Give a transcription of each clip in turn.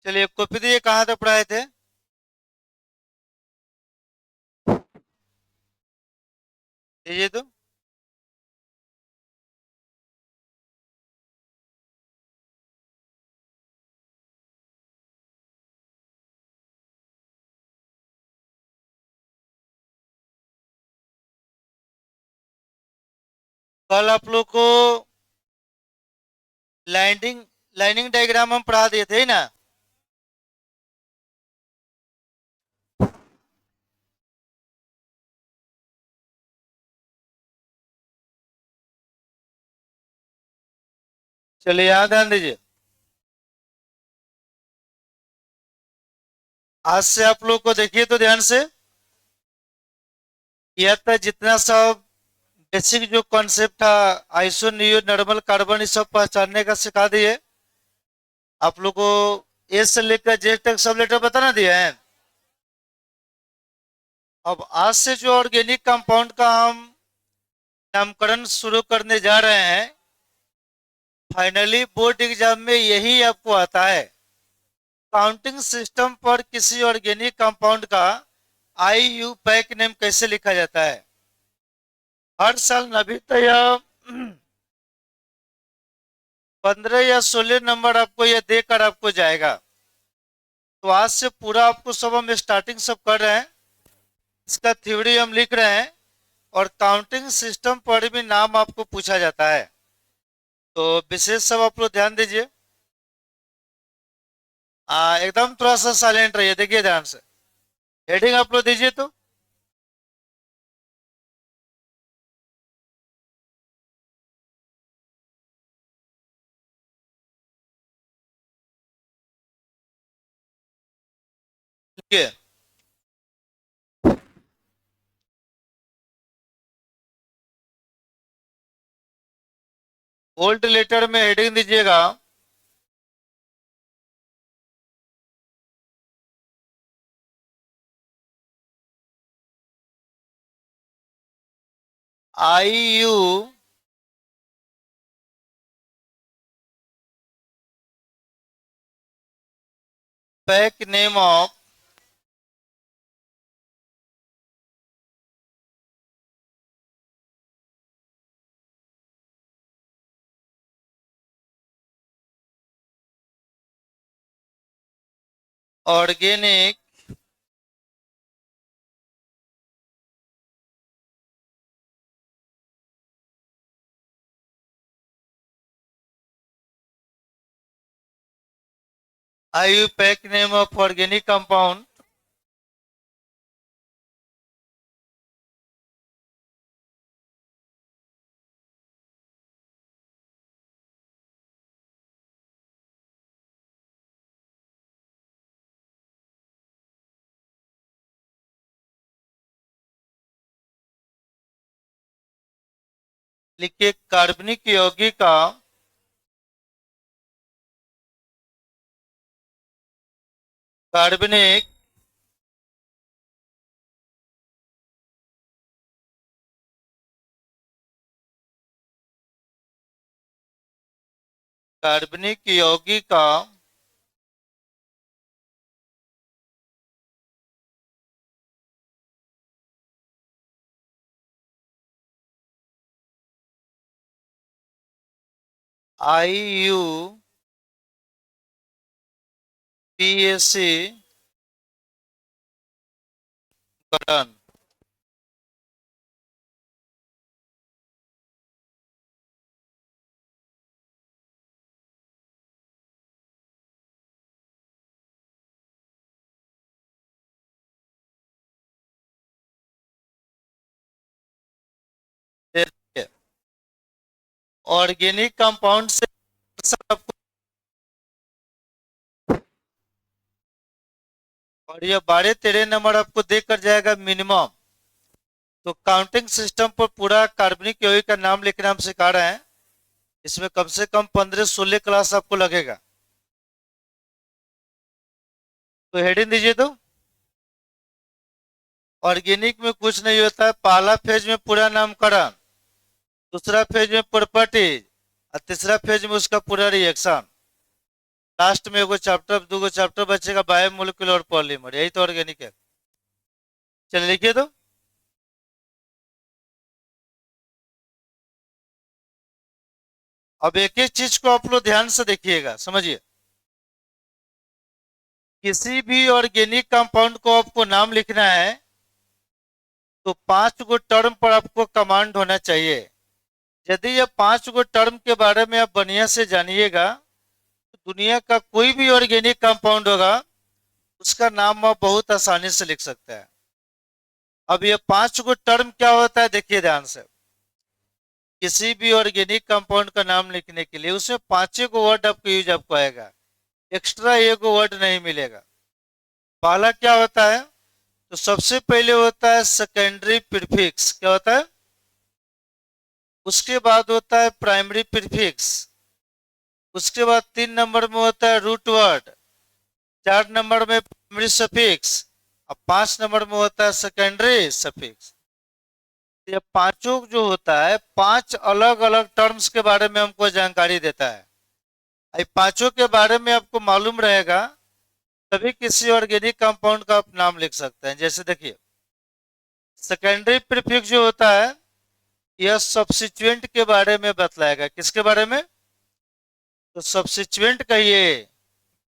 चलिए कॉपी दिए, कहाँ तक पढ़ाए थे? दीजिए तो। कल आप लोग को लाइनिंग लाइनिंग डायग्राम हम पढ़ा दिए थे ना। चलिए यहाँ ध्यान दीजिए। आज से आप लोग को देखिए तो ध्यान से, यह था जितना सब बेसिक जो कॉन्सेप्ट था, आइसो नियो नॉर्मल कार्बन, ये सब पहचानने का सिखा दिए आप लोग को। ए से लेकर जेड तक सब लेटर बताना दिया है। अब आज से जो ऑर्गेनिक कंपाउंड का हम नामकरण शुरू करने जा रहे हैं, फाइनली बोर्ड एग्जाम में यही आपको आता है। काउंटिंग सिस्टम पर किसी ऑर्गेनिक कंपाउंड का आई यू पैक नेम कैसे लिखा जाता है। हर साल नवीनतः यह 15 या 16 नंबर आपको यह देकर आपको जाएगा। तो आज से पूरा आपको सब हम स्टार्टिंग सब कर रहे हैं, इसका थ्योरी हम लिख रहे हैं, और काउंटिंग सिस्टम पर भी नाम आपको पूछा जाता है। तो विशेष सब आप लोग ध्यान दीजिए। एकदम थोड़ा सा साइलेंट रहिए, देखिए ध्यान से। हेडिंग आप लोग दीजिए तो। लिखिए। बोल्ड लेटर में हेडिंग दीजिएगा IUPAC name of organic IUPAC name of organic compound लिखिए। कार्बनिक यौगिक का कार्बनिक कार्बनिक यौगिक का I U P S C button. Organic compound से आपको, और ये 12-13 नंबर आपको देकर जाएगा मिनिमम। तो काउंटिंग सिस्टम पर पूरा कार्बनिक यौगिक का नाम लिखना हम सिखा रहे हैं। इसमें कम से कम 15-16 क्लास आपको लगेगा। तो हेडिंग दीजिए तो। ऑर्गेनिक में कुछ नहीं होता है, पहला फेज में पूरा नामकरण, दूसरा फेज में प्रॉपर्टीज, और तीसरा फेज में उसका पूरा रिएक्शन। लास्ट में एगो चैप्टर, दूगो चैप्टर बचेगा, बायोमोलिकुलर और पॉलीमर, यही तो ऑर्गेनिक है। चलिए लिखिए तो। अब एक एक चीज को आप लोग ध्यान से देखिएगा, समझिए। किसी भी ऑर्गेनिक कंपाउंड को आपको नाम लिखना है तो 5 गो टर्म पर आपको कमांड होना चाहिए। यदि ये 5 गो टर्म के बारे में आप बढ़िया से जानिएगा तो दुनिया का कोई भी ऑर्गेनिक कंपाउंड होगा उसका नाम आप बहुत आसानी से लिख सकते हैं। अब ये 5 गो टर्म क्या होता है, देखिए ध्यान से। किसी भी ऑर्गेनिक कंपाउंड का नाम लिखने के लिए उसमें 5 गो वर्ड आपको यूज आपको आएगा, एक्स्ट्रा एगो वर्ड नहीं मिलेगा। पहला क्या होता है, तो सबसे पहले होता है सेकेंडरी प्रीफिक्स, क्या होता है। उसके बाद होता है प्राइमरी प्रीफिक्स। उसके बाद 3 नंबर में होता है रूट वर्ड। 4 नंबर में प्राइमरी सफिक्स। अब 5 नंबर में होता है सेकेंडरी सफिक्स। ये पांचों जो होता है, 5 अलग अलग टर्म्स के बारे में हमको जानकारी देता है। ये पांचों के बारे में आपको मालूम रहेगा तभी किसी ऑर्गेनिक कंपाउंड का आप नाम लिख सकते हैं। जैसे देखिए, सेकेंडरी प्रीफिक्स जो होता है यह सब्स्टिट्यूएंट के बारे में बतलाएगा। किसके बारे में, तो सब्स्टिट्यूएंट कहिए।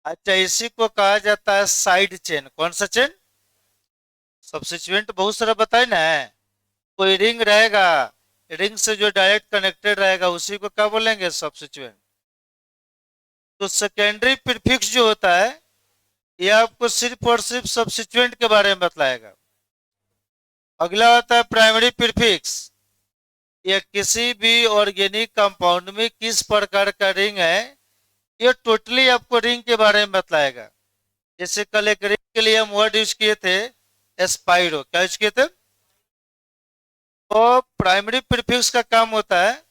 अच्छा, इसी को कहा जाता है साइड चेन। कौन सा चेन, सब्स्टिट्यूएंट बहुत सारा बताए ना है। कोई रिंग रहेगा, रिंग से जो डायरेक्ट कनेक्टेड रहेगा उसी को क्या बोलेंगे, सब्स्टिट्यूएंट। तो सेकेंडरी प्रीफिक्स जो होता है यह आपको सिर्फ और सिर्फ सब्स्टिट्यूएंट के बारे में बतलाएगा। अगला होता है प्राइमरी प्रीफिक्स। यह किसी भी ऑर्गेनिक कंपाउंड में किस प्रकार का रिंग है ये टोटली आपको रिंग के बारे में बतलाएगा। जैसे कल एक रिंग के लिए हम वर्ड यूज किए थे एस्पाइरो, क्या यूज किए थे। तो प्राइमरी प्रीफिक्स का काम होता है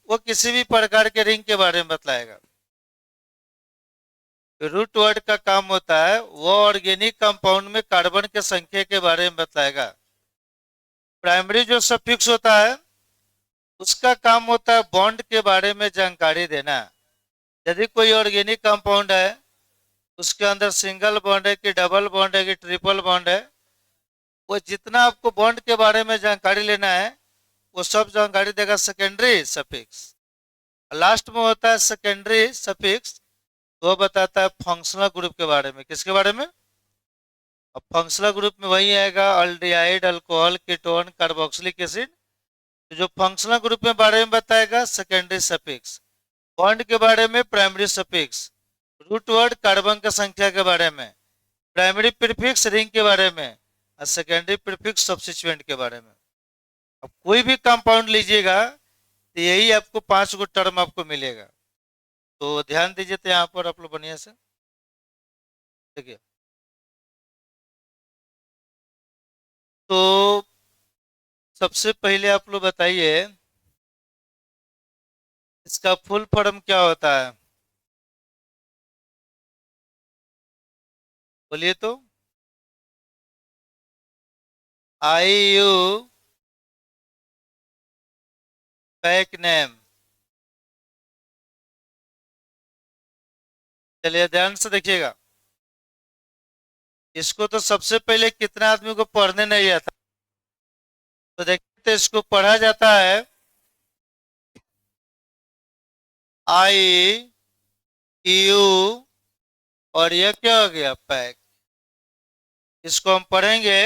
वो किसी भी प्रकार के रिंग के बारे में बतलाएगा। रूट वर्ड का काम होता है वो ऑर्गेनिक कंपाउंड में कार्बन के संख्या के बारे में बताएगा। प्राइमरी जो सफिक्स होता है उसका काम होता है बॉन्ड के बारे में जानकारी देना। यदि कोई ऑर्गेनिक कंपाउंड है उसके अंदर सिंगल बॉन्ड है कि डबल बॉन्ड है कि ट्रिपल बॉन्ड है, वो जितना आपको बॉन्ड के बारे में जानकारी लेना है वो सब जानकारी देगा सेकेंडरी सफिक्स। लास्ट में होता है सेकेंडरी सफिक्स, वो बताता है फंक्शनल ग्रुप के बारे में। किसके बारे में, अब फंक्शनल ग्रुप में वही आएगा aldehyde, alcohol, ketone, carboxylic acid. तो जो फंक्शनल ग्रुप में बारे में बताएगा सेकेंडरी सफिक्स, बॉन्ड के बारे में primary suffix, root word carbon की संख्या के बारे में, प्राइमरी प्रीफिक्स रिंग के बारे में, और सेकेंडरी प्रीफिक्स सब्स्टिट्यूएंट के बारे में। अब कोई भी कंपाउंड लीजिएगा तो यही आपको 5 गो टर्म आपको मिलेगा। तो ध्यान दीजिए, तो यहाँ पर आप लोग बढ़िया से देखिए। तो सबसे पहले आप लोग बताइए इसका फुल फॉर्म क्या होता है, बोलिए तो। IU pack name. चलिए ध्यान से देखिएगा। इसको तो सबसे पहले कितना आदमी को पढ़ने नहीं आता, तो देखते तो इसको पढ़ा जाता है IU, और यह क्या हो गया, पैक। इसको हम पढ़ेंगे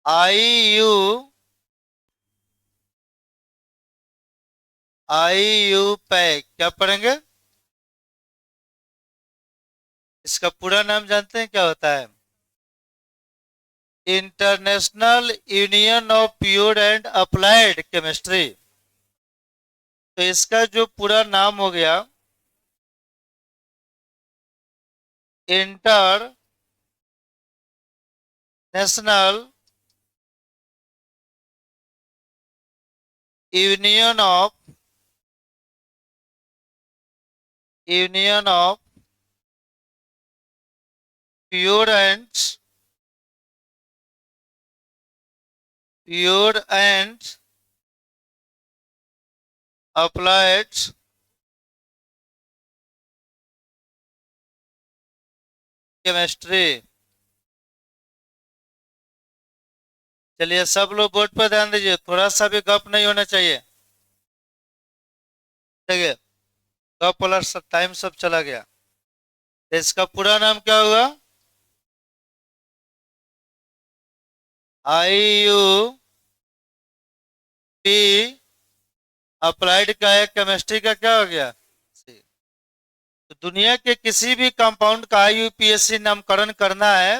IU, IU पैक। क्या पढ़ेंगे, इसका पूरा नाम जानते हैं क्या होता है, international union of pure and applied chemistry. तो इसका जो पूरा नाम हो गया inter national union of pure and applied chemistry. चलिए सब लोग बोर्ड पर ध्यान दीजिए, थोड़ा सा भी गप नहीं होना चाहिए। देखिए गप वाला टाइम सब चला गया। तो इसका पूरा नाम क्या हुआ? IUP अप्लाइड का है, केमिस्ट्री का क्या हो गया? तो दुनिया के किसी भी कंपाउंड का IUPAC नामकरण करना है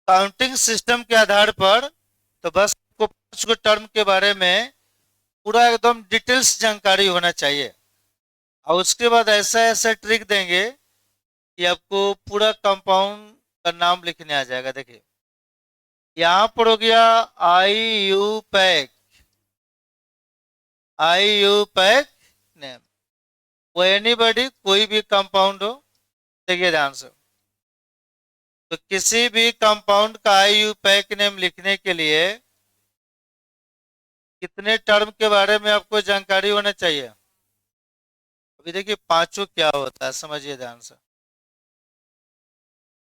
काउंटिंग सिस्टम के आधार पर, तो बस आपको 5 टर्म के बारे में पूरा एकदम डिटेल्स जानकारी होना चाहिए। और उसके बाद ऐसा ऐसा ट्रिक देंगे कि आपको पूरा कंपाउंड का नाम लिखने आ जाएगा। देखिए यहाँ पर हो गया IUPAC, IUPAC नेम, वो एनीबॉडी कोई भी कंपाउंड हो। देखिए ध्यान से, तो किसी भी कंपाउंड का IUPAC नेम लिखने के लिए कितने टर्म के बारे में आपको जानकारी होना चाहिए? अभी देखिए पांचों क्या होता है, समझिए ध्यान से।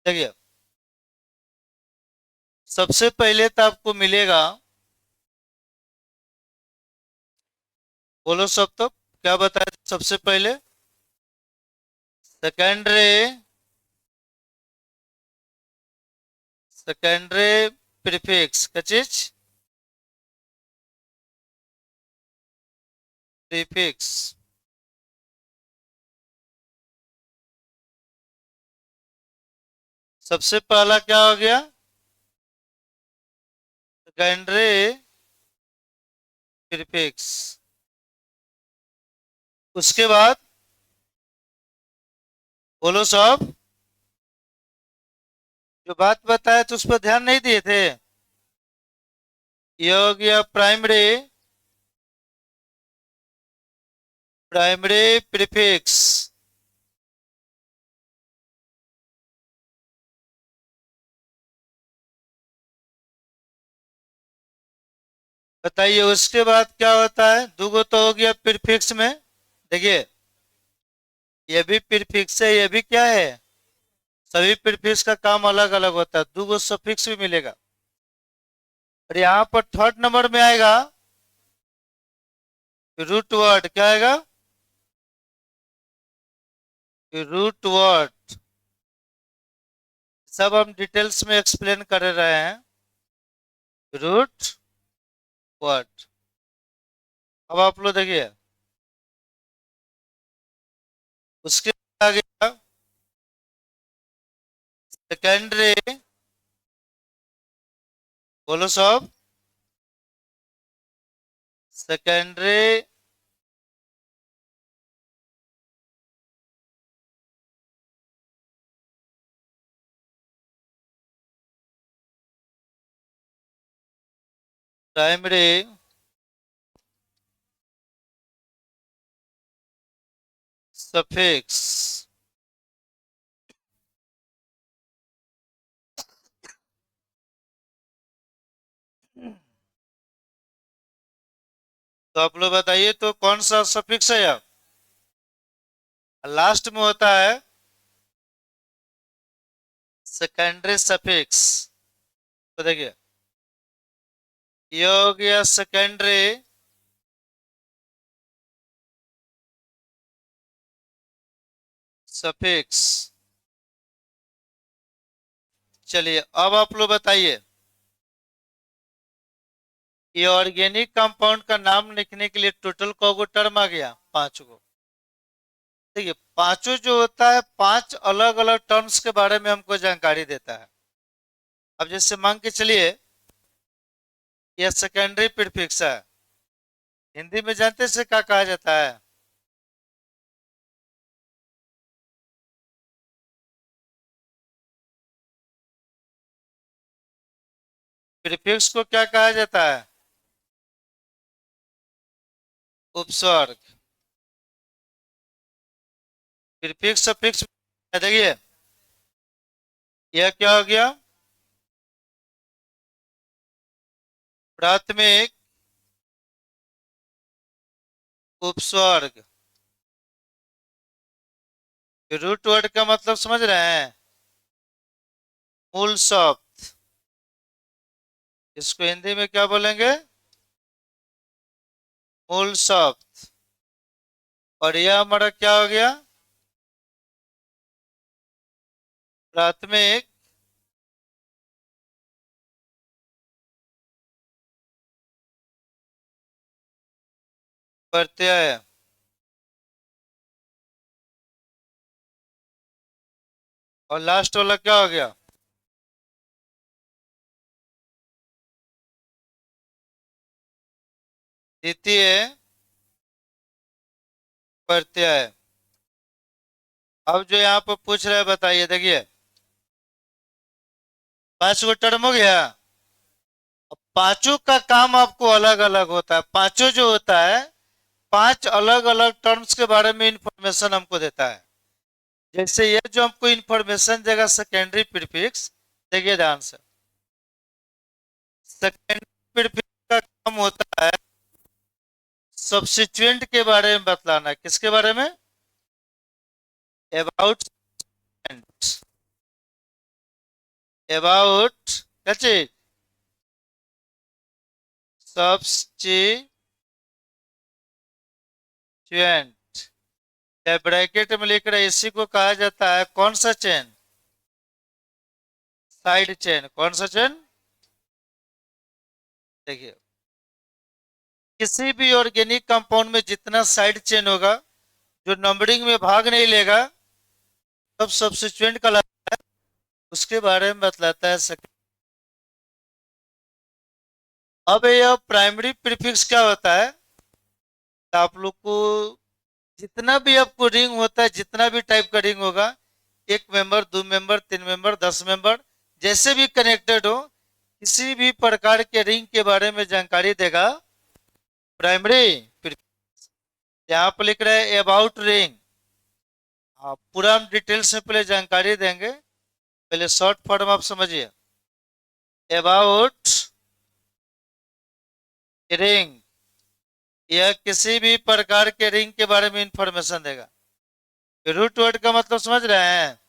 देखिए सबसे पहले तो आपको मिलेगा, बोलो सब, तो क्या बताया सबसे पहले? सेकेंडरी, सेकेंडरी प्रीफिक्स क्या चीज? प्रीफिक्स। सबसे पहला क्या हो गया? Secondary prefix. उसके बाद बोलो सब, जो बात बताया तो उस पर ध्यान नहीं दिए थे। ये हो गया प्राइमरी, प्राइमरी प्रीफिक्स। बताइए उसके बाद क्या होता है? दूगो तो हो गया प्रीफिक्स में। देखिए ये भी प्रीफिक्स है, ये भी क्या है? सभी प्रीफिक्स का काम अलग अलग होता है, दूगो सफिक्स भी मिलेगा। और यहाँ पर थर्ड नंबर में आएगा रूट वर्ड। क्या आएगा? Root word. सब हम डिटेल्स में एक्सप्लेन कर रहे हैं। Root word. अब आप लोग देखिए उसके बाद आ गया सेकेंडरी, बोलो सब, सेकेंडरी प्राइमरी सफिक्स। तो आप लोग बताइए तो कौन सा सफिक्स है? अब लास्ट में होता है सेकेंडरी सफिक्स। तो देखिए ये हो गया सेकेंडरी सफिक्स। चलिए अब आप लोग बताइए, ये ऑर्गेनिक कंपाउंड का नाम लिखने के लिए टोटल कौगो टर्म आ गया? 5 गो। देखिए पांचों जो होता है 5 अलग अलग टर्म्स के बारे में हमको जानकारी देता है। अब जैसे मान के चलिए यह सेकेंडरी प्रीफिक्स है, हिंदी में जानते से क्या कहा जाता है? प्रीफिक्स को क्या कहा जाता है? उपसर्ग। Prefix suffix. देखिए यह क्या हो गया? प्राथमिक उपस्वर्ग। रूट वर्ड का मतलब समझ रहे हैं? मूल शब्द, इसको हिंदी में क्या बोलेंगे? मूल शब्द। और यह हमारा क्या हो गया? प्राथमिक प्रत्यय। और लास्ट वाला क्या हो गया? द्वितीय प्रत्यय। अब जो यहाँ पर पूछ रहे हैं बताइए, देखिए 5 गो टर्म हो गया। अब पांचों का काम आपको अलग अलग होता है। पांचों जो होता है, 5 अलग अलग टर्म्स के बारे में इंफॉर्मेशन हमको देता है। जैसे ये जो हमको इंफॉर्मेशन देगा सेकेंडरी प्रीफिक्स, देखिए ध्यान से। सेकेंडरी प्रीफिक्स का काम होता है सब्स्टिट्यूएंट के बारे में बतलाना। किसके बारे में? अबाउट। अबाउट क्या चीज? सब्स्टिट्यूएंट। ब्रैकेट में लिख रहे इसी को कहा जाता है कौन सा चेन? Side chain. कौन सा चेन? देखिए किसी भी ऑर्गेनिक कंपाउंड में जितना साइड चेन होगा, जो नंबरिंग में भाग नहीं लेगा, सब सब्स्टिट्यूएंट का, उसके बारे में बतलाता है अब यह प्राइमरी प्रीफिक्स क्या होता है? तो आप लोग को जितना भी आपको रिंग होता है, जितना भी टाइप का रिंग होगा, 1 मेंबर, 2 मेंबर, 3 मेंबर, 10 मेंबर, जैसे भी कनेक्टेड हो, किसी भी प्रकार के रिंग के बारे में जानकारी देगा प्राइमरी प्रीफिक्स। यहाँ पर लिख रहे हैं अबाउट रिंग। आप पूरा हम डिटेल्स में पहले जानकारी देंगे, पहले शॉर्ट फॉर्म आप समझिए। अबाउट रिंग, यह किसी भी प्रकार के रिंग के बारे में इंफॉर्मेशन देगा। रूट वर्ड का मतलब समझ रहे हैं?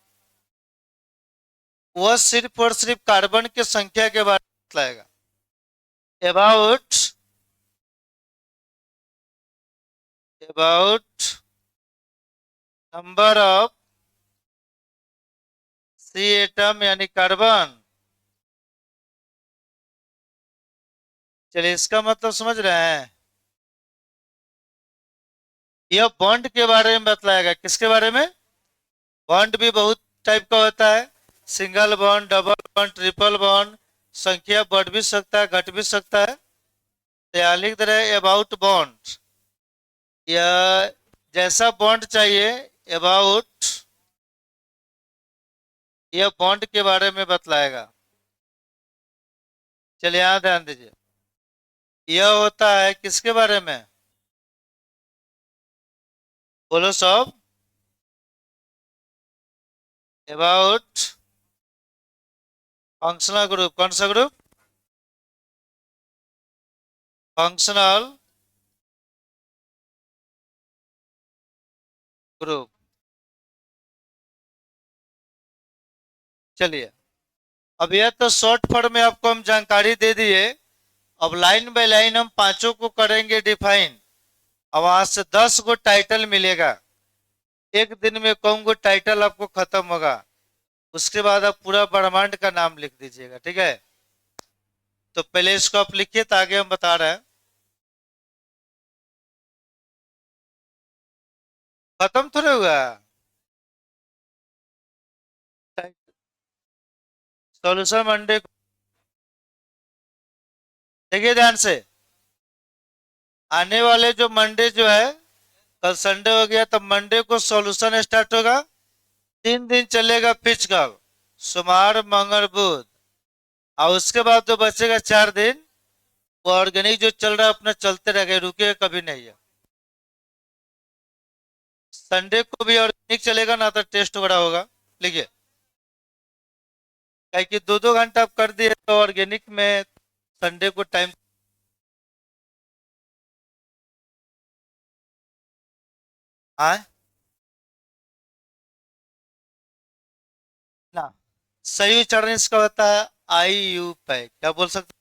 वह सिर्फ और सिर्फ कार्बन की संख्या के बारे में बताएगा। About about number of C atom यानी कार्बन। चलिए इसका मतलब समझ रहे हैं? यह बॉन्ड के बारे में बतलाएगा। किसके बारे में? बॉन्ड भी बहुत टाइप का होता है। Single bond, double bond, triple bond. संख्या बढ़ भी सकता है, घट भी सकता है। तो यहाँ लिख दे रहे अबाउट बॉन्ड, या जैसा बॉन्ड चाहिए अबाउट, यह बॉन्ड के बारे में बतलाएगा। चलिए यहाँ ध्यान दीजिए, यह होता है किसके बारे में? बोलो सब। About functional group. कौन सा ग्रुप? Functional group. चलिए अब यह तो शॉर्ट फॉर्म में आपको हम जानकारी दे दिए। अब लाइन बाय लाइन हम पांचों को करेंगे डिफाइन। अब वहां से 10 गो टाइटल मिलेगा। एक दिन में कौन गो टाइटल आपको खत्म होगा, उसके बाद आप पूरा ब्रह्मांड का नाम लिख दीजिएगा, ठीक है? तो पहले इसको आप लिखिए, तो आगे हम बता रहे हैं। खत्म थोड़े हुआ। सॉल्यूशन मंडे को, देखिए ध्यान से। आने वाले जो मंडे जो है, कल संडे हो गया, तो मंडे को सॉल्यूशन स्टार्ट होगा। 3 दिन चलेगा फिजिकल, सोमवार मंगल बुध। और उसके बाद जो बचेगा 4 दिन, वो ऑर्गेनिक जो चल रहा है अपना चलते रहेगा, रुकेगा कभी नहीं है। संडे को भी ऑर्गेनिक चलेगा ना, तो टेस्ट वगैरह होगा। लिखिए, क्या कि 2-2 घंटा आप कर दिए तो ऑर्गेनिक में संडे को टाइम। आए ना, सही उच्चारण इसका होता है आई यू पै। क्या बोल सकते?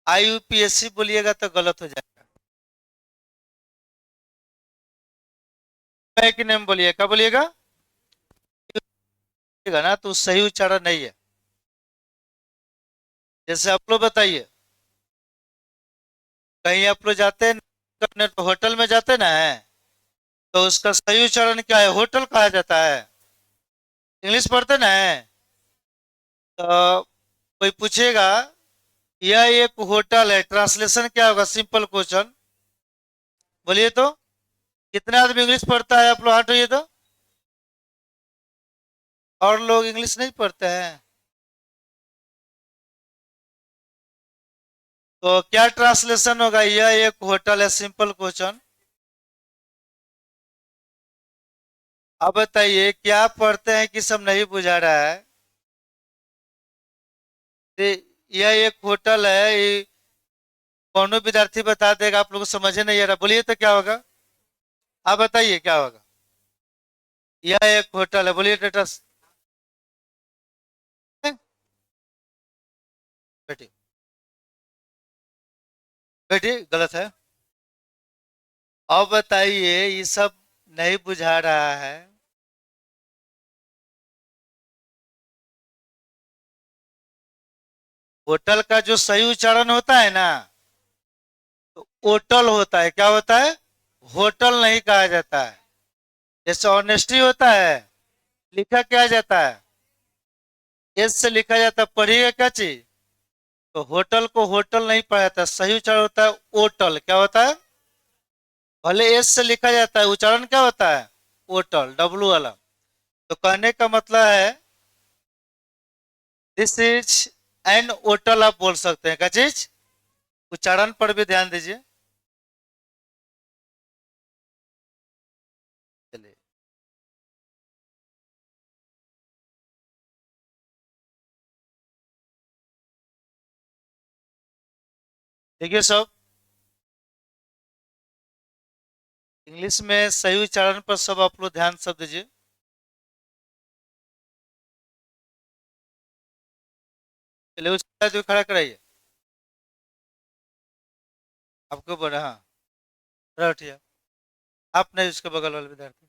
आई यू पी एस सी बोलिएगा तो गलत हो जाएगा। पै की नेम बोलिए, क्या बोलिएगा? बोलिएगा ना तो सही उच्चारण नहीं है। जैसे आप लोग बताइए, कहीं आप लोग जाते हैं करने तो होटल में जाते ना है, तो उसका सही उच्चारण क्या है? होटल कहा जाता है। इंग्लिश पढ़ते ना है, तो कोई पूछेगा यह एक होटल है, ट्रांसलेशन क्या होगा? सिंपल क्वेश्चन बोलिए तो। कितने आदमी इंग्लिश पढ़ता है? आप लोग हाथ उठाइए तो। और लोग इंग्लिश नहीं पढ़ते हैं। तो क्या ट्रांसलेशन होगा? यह एक होटल है, सिंपल क्वेश्चन। अब बताइए क्या पढ़ते हैं कि सब नहीं बुझा रहा है? यह एक होटल है, ये कौनो विद्यार्थी बता देगा, आप लोग को समझे नहीं आ रहा, बोलिए तो क्या होगा? आप बताइए क्या होगा? यह एक होटल है, बोलिए बेटा। बेटी, बेटी गलत है। अब बताइए ये सब नहीं बुझा रहा है। होटल का जो सही उच्चारण होता है ना, तो होटल होता है। क्या होता है? होटल नहीं कहा जाता है। जैसे ऑनेस्टी होता है, लिखा क्या जाता है? एस से लिखा जाता है। पढ़िएगा क्या चीज? तो होटल को होटल नहीं पढ़ा जाता, सही उच्चारण होता है ओटल। क्या होता है? भले एस से लिखा जाता है, उच्चारण क्या होता है? ओटल, डब्लू वाला। तो कहने का मतलब है दिस इज एन ओटल, आप बोल सकते हैं। क्या चीज? उच्चारण पर भी ध्यान दीजिए। चलिए, देखिए सब, इंग्लिश में सही उच्चारण पर सब आप लोग ध्यान सब दीजिए। चलिए उसके बाद भी खड़ा कराइए। आपको बोला हाँ, खड़ा उठिए। आप नहीं, उसके बगल वाले विद्यार्थी।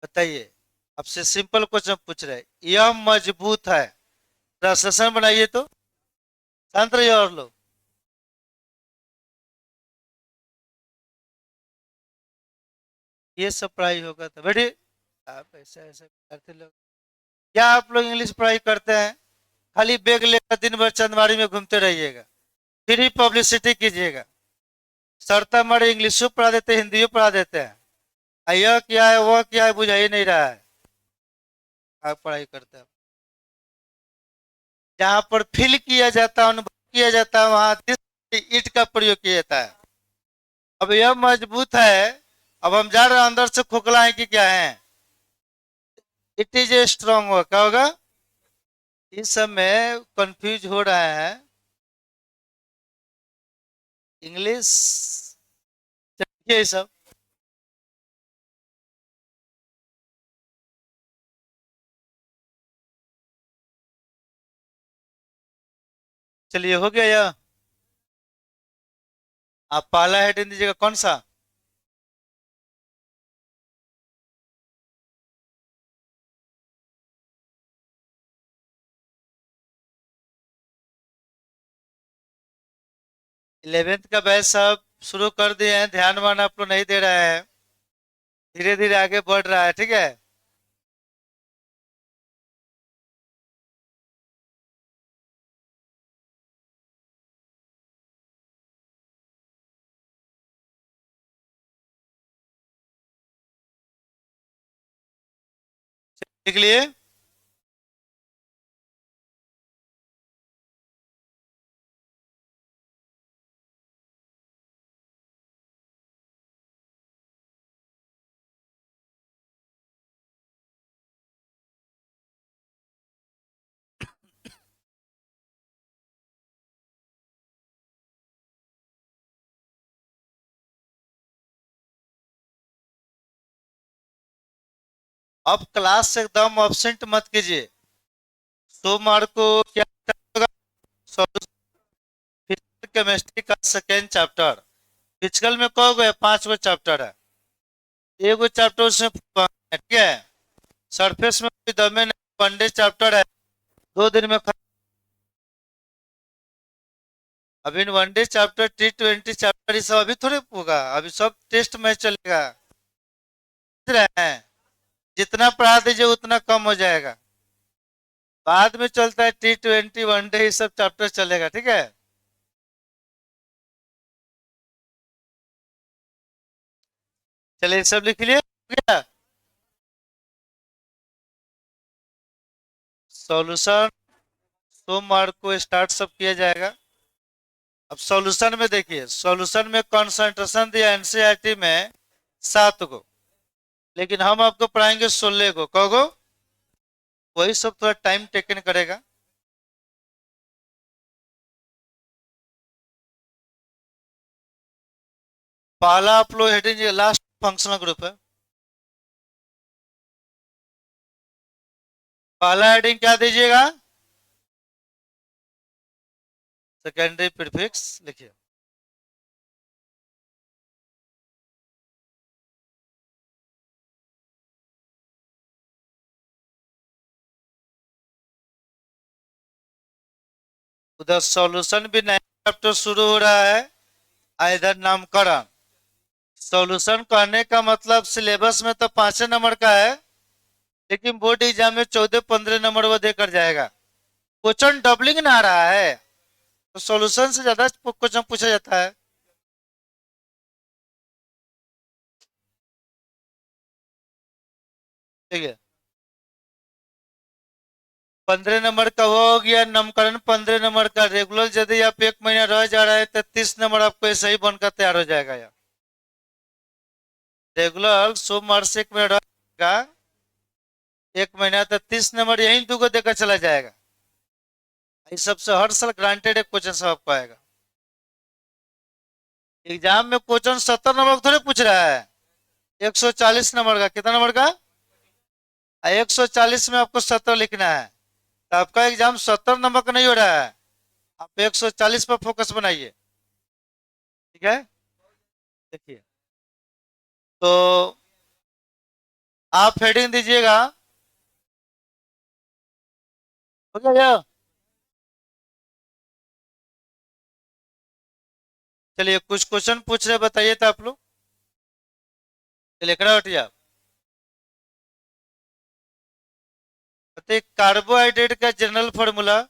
बताइए, आपसे सिंपल क्वेश्चन पूछ रहे हैं, यह मजबूत है, ट्रांसलेशन बनाइए तो। शांत रहिए और लोग। ये सब पढ़ाई होगा तो बैठिए। आप ऐसा ऐसा करते लोग, क्या आप लोग इंग्लिश पढ़ाई करते हैं? खाली बैग लेकर दिन भर चंदमारी में घूमते रहिएगा, फिर ही पब्लिसिटी कीजिएगा। सरता मर इंग्लिशो पढ़ा देते, हिंदियो पढ़ा देते हैं। यह क्या है, वह क्या है, बुझा ही नहीं रहा है। आप पढ़ाई करते हैं, जहां पर फील किया जाता है, अनुभव किया जाता है, वहां ईट का प्रयोग किया जाता है। अब यह मजबूत है, अब हम जा रहे हैं अंदर से खोखला है कि क्या है? इट इज ए स्ट्रांग, क्या होगा? इस समय कंफ्यूज हो रहा है इंग्लिश। ये सब चलिए हो गया यह। आप पहला हेडिंग दीजिएगा कौन सा? 11th का बैच सब शुरू कर दिए हैं, ध्यान वान आप लोग नहीं दे रहे हैं। धीरे धीरे आगे बढ़ रहा है, ठीक है। लिख लिए? अब क्लास से एकदम एब्सेंट मत कीजिए। सोमवार को क्या होगा? फिजिकल केमिस्ट्री का सेकेंड चैप्टर। फिजिकल में कहोगे 5 गो चैप्टर है, एगो चैप्टर उसमें है, ठीक है। सरफेस में कोई दमे नहीं, वनडे चैप्टर है, 2 दिन में खत्म। अभी वनडे चैप्टर, T20 चैप्टर, ये सब अभी थोड़े होगा, अभी सब टेस्ट में चलेगा, समझ रहे हैं? जितना पढ़ा दीजिए उतना कम हो जाएगा, बाद में चलता है T20 वनडे, ये सब चैप्टर चलेगा, ठीक है। चलिए सब लिख लिए, हो गया। सॉल्यूशन सोमवार को स्टार्ट सब किया जाएगा। अब सॉल्यूशन में देखिए, सॉल्यूशन में कंसंट्रेशन दिया एनसीईआरटी में 7 गो, लेकिन हम आपको पढ़ाएंगे 16 गो, कहोगो वही सब थोड़ा टाइम टेकन करेगा। पहला आप लोग हेडिंग लास्ट फंक्शनल ग्रुप है, पहला हेडिंग क्या दीजिएगा? सेकेंडरी प्रीफिक्स लिखिए। उधर सॉल्यूशन भी नया चैप्टर शुरू हो रहा है, इधर नामकरण। सॉल्यूशन कहने का मतलब सिलेबस में तो 5 नंबर का है, लेकिन बोर्ड एग्जाम में 14-15 नंबर वो देकर जाएगा। क्वेश्चन डबलिंग ना आ रहा है, तो सॉल्यूशन से ज्यादा क्वेश्चन पूछा जाता है, ठीक है। 15 नंबर का वो हो गया नामकरण, 15 नंबर का रेगुलर। यदि आप 1 महीना रह जा रहे हैं तो 30 नंबर आपको ऐसे ही बनकर तैयार हो जाएगा यार। रेगुलर सोमवार से 1 महीना रहेगा, 1 महीना तो 30 नंबर यही 2 गो देकर चला जाएगा। इस सबसे हर साल ग्रांटेड एक क्वेश्चन सब आपको आएगा। एग्जाम में क्वेश्चन 70 नंबर का थोड़े पूछ रहा है, 140 नंबर का। कितना नंबर का? 140 में आपको 70 लिखना है, तो आपका एग्जाम 70 नंबर का नहीं हो रहा है, आप 140 पर फोकस बनाइए, ठीक है। देखिए, तो आप हेडिंग दीजिएगा, हो गया क्या? चलिए कुछ क्वेश्चन पूछ रहे, बताइए तो आप लोग। चलिए खड़ा हटिए आप। बताइए कार्बोहाइड्रेट का जनरल फॉर्मूला,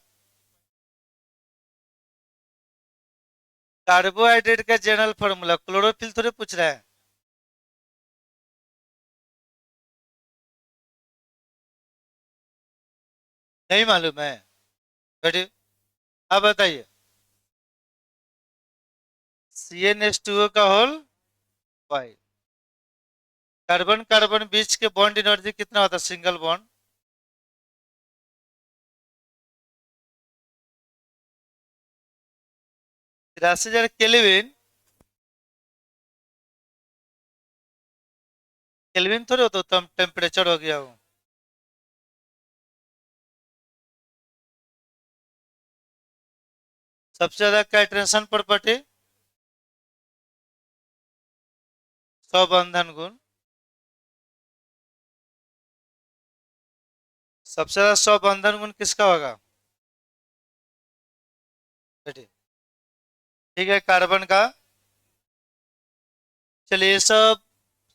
कार्बोहाइड्रेट का जनरल फॉर्मूला, क्लोरोफिल थोड़े पूछ रहा है। नहीं मालूम है? बैठिए, आप बताइए। CnH2O का होल वाई। कार्बन कार्बन बीच के बॉन्ड एनर्जी कितना होता है सिंगल बॉन्ड? 83,000 केल्विन। केल्विन थोड़े होता, तो टेम्परेचर हो गया वो। सबसे ज्यादा काइट्रेशन प्रॉपर्टी, स्वबंधन गुण। सबसे ज्यादा स्वबंधन गुण किसका होगा? बैठिए, ठीक है, कार्बन का। चलिए ये सब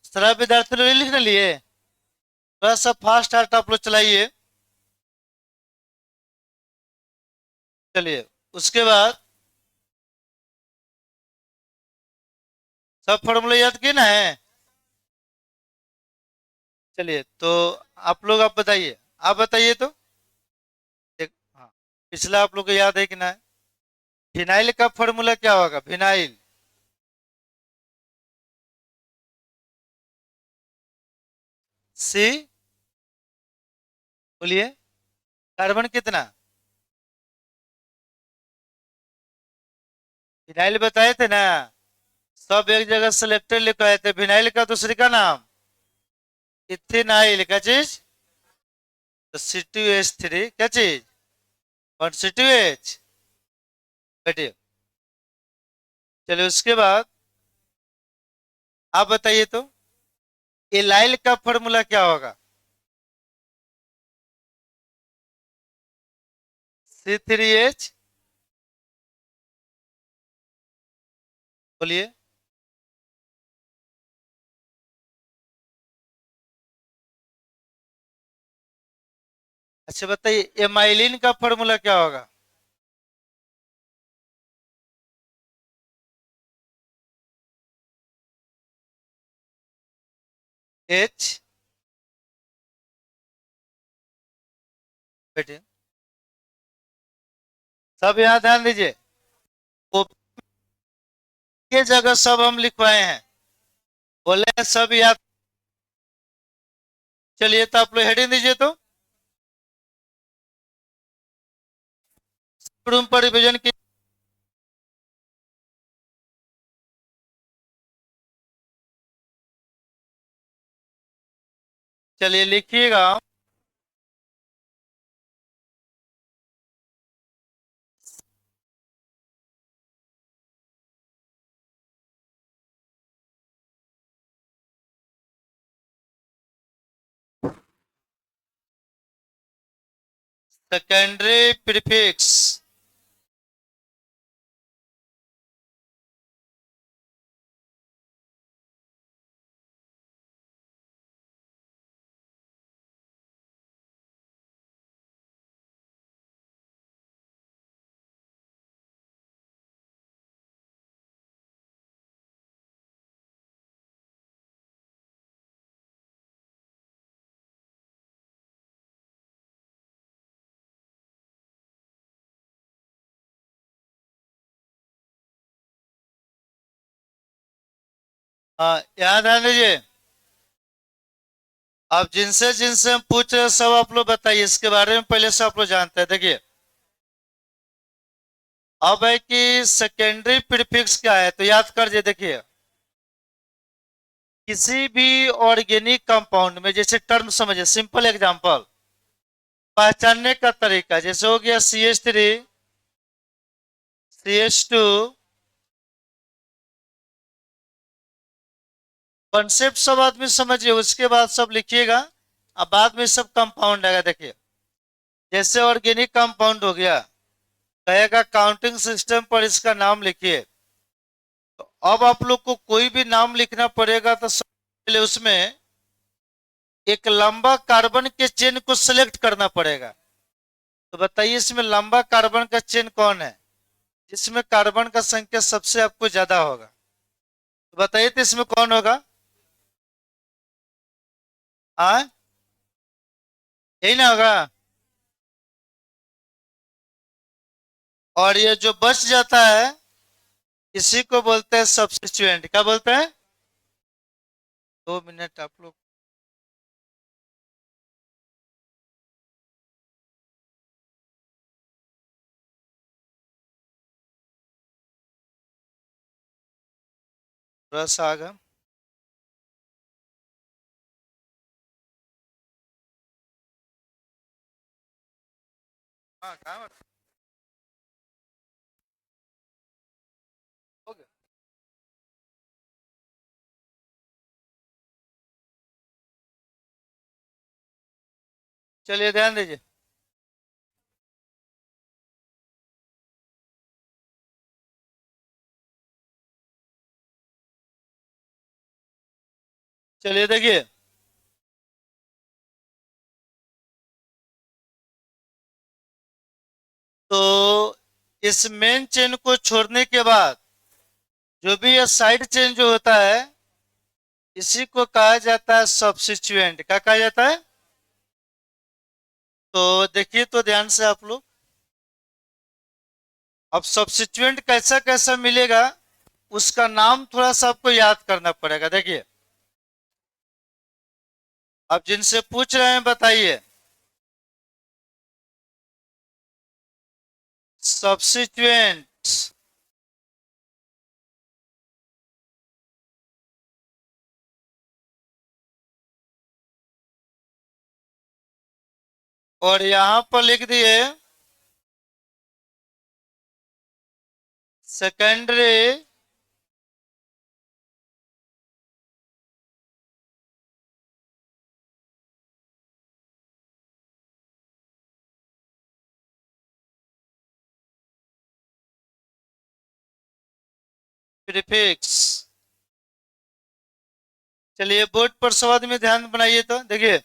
सारा विद्यार्थी लोग लिखने लिए, थोड़ा सा फास्ट हार्ट आप लोग चलाइए। चलिए उसके बाद सब फॉर्मूला याद किए ना है? चलिए तो आप बताइए, आप बताइए तो। हाँ, पिछला आप लोग को याद है कि ना? फिनाइल का फॉर्मूला क्या होगा? फिनाइल सी, बोलिए। कार्बन कितना? फिनाइल बताए थे ना, सब एक जगह सिलेक्टेड लिखवाए थे। फिनाइल का दूसरी का नाम इथेनाइल, क्या चीज? तो C2H3 क्या चीज? Constituent H. बैठिए। चलिए उसके बाद आप बताइए तो एलाइल का फॉर्मूला क्या होगा? C3H। बोलिए। अच्छा बताइए एमाइलिन का फॉर्मूला क्या होगा? H। बैठिए। सब यहाँ ध्यान दीजिए। वो के जगह सब हम लिखवाए हैं। बोले हैं सब याद। चलिए तो आप लोग हेडिंग दीजिए तो रूम पर रिविजन की। चलिए लिखिएगा। Secondary prefix. हाँ यहाँ ध्यान दीजिए। अब जिनसे जिनसे हम पूछ रहे हैं सब आप लोग बताइए इसके बारे में पहले से आप लोग जानते हैं। देखिए अब है कि सेकेंडरी प्रीफिक्स क्या है तो याद कर दीजिए। देखिए किसी भी ऑर्गेनिक कंपाउंड में जैसे टर्म समझिए सिंपल एग्जांपल पहचानने का तरीका जैसे हो गया CH3 CH2। कॉन्सेप्ट सब आदमी समझिए उसके बाद सब लिखिएगा। अब बाद में सब कंपाउंड आएगा। देखिए जैसे ऑर्गेनिक कंपाउंड हो गया कहेगा काउंटिंग सिस्टम पर इसका नाम लिखिए। तो अब आप लोग को कोई भी नाम लिखना पड़ेगा तो सबसे पहले उसमें एक लंबा कार्बन के चेन को सिलेक्ट करना पड़ेगा। तो बताइए इसमें लंबा कार्बन का चेन कौन है जिसमें कार्बन का संख्या सबसे आपको ज्यादा होगा? तो बताइए तो इसमें कौन होगा? हाँ यही ना होगा। और ये जो बच जाता है इसी को बोलते हैं सब्स्टिट्यूएंट। क्या बोलते हैं? 2 मिनट आप लोग। थोड़ा सा आगे। हाँ कहाँ हो गया? चलिए ध्यान दीजिए। चलिए देखिए तो इस मेन चेन को छोड़ने के बाद जो भी ये साइड चेन जो होता है इसी को कहा जाता है सब्स्टिट्यूएंट। क्या कहा जाता है? तो देखिए तो ध्यान से आप लोग। अब सब्स्टिट्यूएंट कैसा कैसा मिलेगा उसका नाम थोड़ा सा आपको याद करना पड़ेगा। देखिए अब जिनसे पूछ रहे हैं बताइए सब्स्टिट्यूएंट। और यहां पर लिख दिए सेकेंडरी प्रीफिक्स। चलिए बोर्ड पर शब्द में ध्यान बनाइए, तो देखिए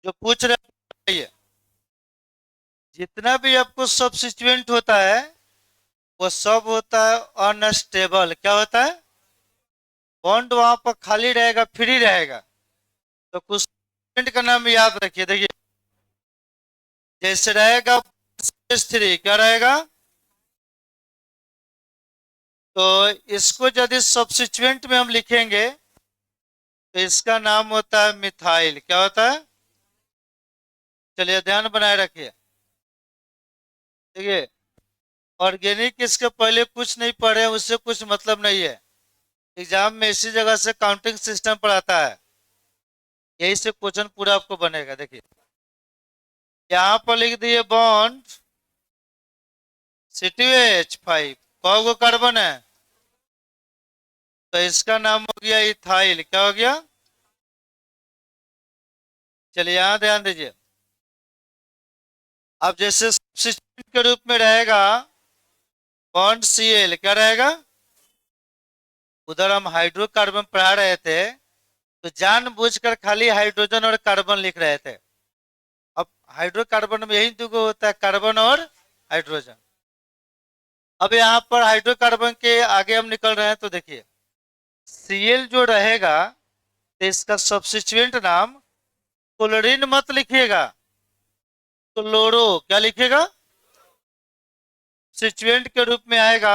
जो पूछ रहे हैं, जितना भी आपको सब्स्टिट्यूएंट होता है वो सब होता है अनस्टेबल। क्या होता है? बॉन्ड वहां पर खाली रहेगा, फ्री रहेगा। तो कुछ substituent का नाम याद रखिए। देखिए जैसे रहेगा थ्री, क्या रहेगा? तो इसको यदि सब्स्टिट्यूएंट में हम लिखेंगे तो इसका नाम होता है मिथाइल। क्या होता है? चलिए ध्यान बनाए रखिए। देखिए ऑर्गेनिक इसके पहले कुछ नहीं पढ़े, उससे कुछ मतलब नहीं है। एग्जाम में इसी जगह से काउंटिंग सिस्टम पर आता है, यही से क्वेश्चन पूरा आपको बनेगा। देखिए यहाँ पर लिख दिए बॉन्ड C2H5, कौ कार्बन है? तो इसका नाम हो गया इथाइल। क्या हो गया? चलिए यहाँ ध्यान दीजिए। अब जैसे सब्स्टिट्यूट के रूप में रहेगा बॉन्ड Cl, क्या रहेगा? उधर हम हाइड्रोकार्बन पढ़ा रहे थे तो जानबूझकर खाली हाइड्रोजन और कार्बन लिख रहे थे। अब हाइड्रोकार्बन में यही दुगो होता है, कार्बन और हाइड्रोजन। अब यहाँ पर हाइड्रोकार्बन के आगे हम निकल रहे हैं तो देखिए Cl जो रहेगा तो इसका सब्स्टिट्यूएंट नाम क्लोरीन मत लिखिएगा, क्लोरो। क्या लिखिएगा? सब्स्टिट्यूएंट के रूप में आएगा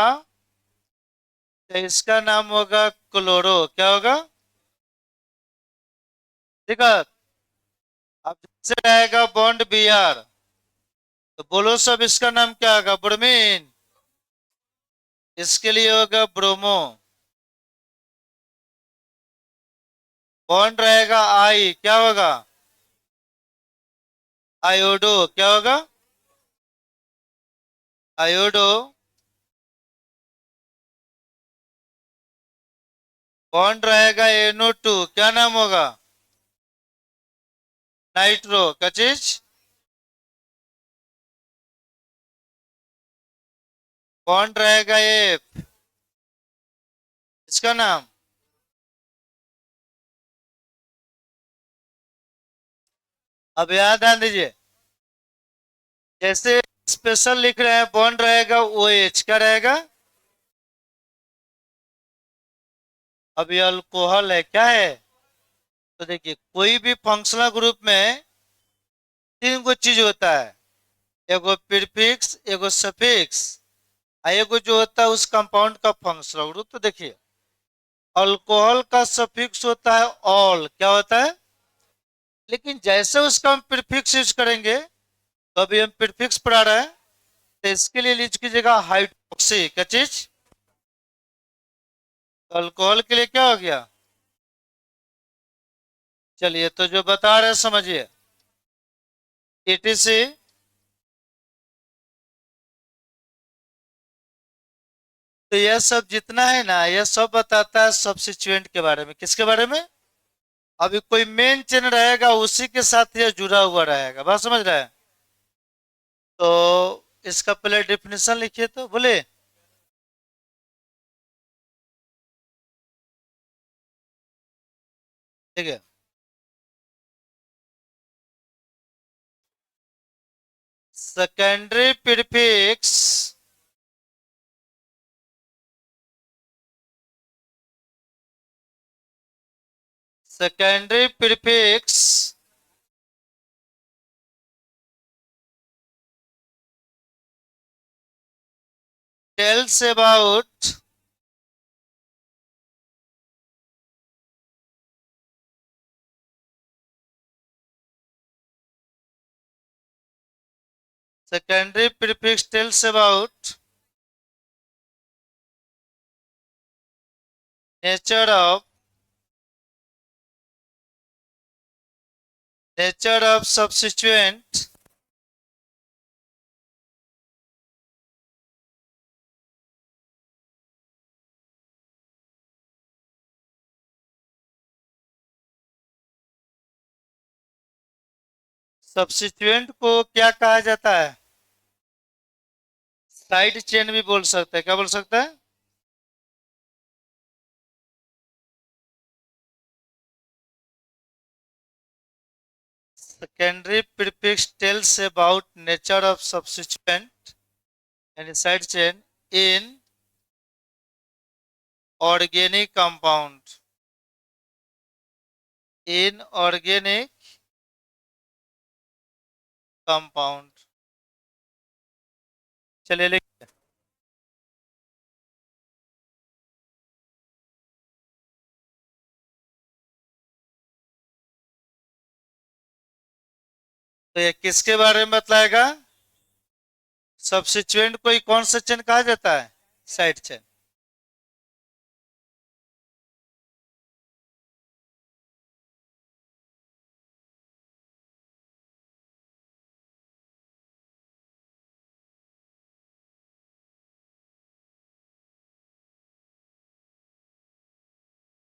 तो इसका नाम होगा क्लोरो। क्या होगा? ठीक है। अब जैसे रहेगा बॉन्ड Br, तो बोलो सब इसका नाम क्या होगा? ब्रोमीन। इसके लिए होगा ब्रोमो। बॉन्ड रहेगा I, क्या होगा? आयोडो। क्या होगा? आयोडो। बॉन्ड रहेगा NO2, क्या नाम होगा? नाइट्रो। क्या चीज? बॉन्ड रहेगा F, इसका नाम? अब याद ध्यान दीजिए, जैसे स्पेशल लिख रहे हैं बॉन्ड रहेगा OH, क्या रहेगा? अब ये अल्कोहल है, क्या है? तो देखिए कोई भी फंक्शनल ग्रुप में तीन गो चीज होता है, एगो प्रीफिक्स, एगो सफिक्स, एगो जो होता है उस कंपाउंड का फंक्शनल ग्रुप। तो देखिए अल्कोहल का सफिक्स होता है ऑल। क्या होता है? लेकिन जैसे उसका हम प्रीफिक्स यूज करेंगे, तो अभी हम प्रीफिक्स पढ़ा रहे हैं तो इसके लिए यूज कीजिएगा हाइड्रोक्सी। क्या चीज? तो अल्कोहल के लिए क्या हो गया? चलिए तो जो बता रहे हैं समझिए, ETC। तो यह सब जितना है ना, यह सब बताता है सब्स्टिट्यूएंट के बारे में। किसके बारे में? अभी कोई मेन चेन रहेगा उसी के साथ यह जुड़ा हुआ रहेगा। बात समझ रहे हैं? तो इसका पहले डेफिनेशन लिखिए तो बोले। ठीक है। Secondary prefix secondary prefix tells about secondary prefix tells about nature of substituent substituent को क्या कहा जाता है? साइड चेन भी बोल सकते हैं। क्या बोल सकते हैं? Secondary prefix tells about nature of substituent and side chain in organic compound. In organic compound. चलिए लिखिए। तो ये किसके बारे में बतलाएगा? सब्स्टिट्यूएंट को कौन सा चेन कहा जाता है? Side chain.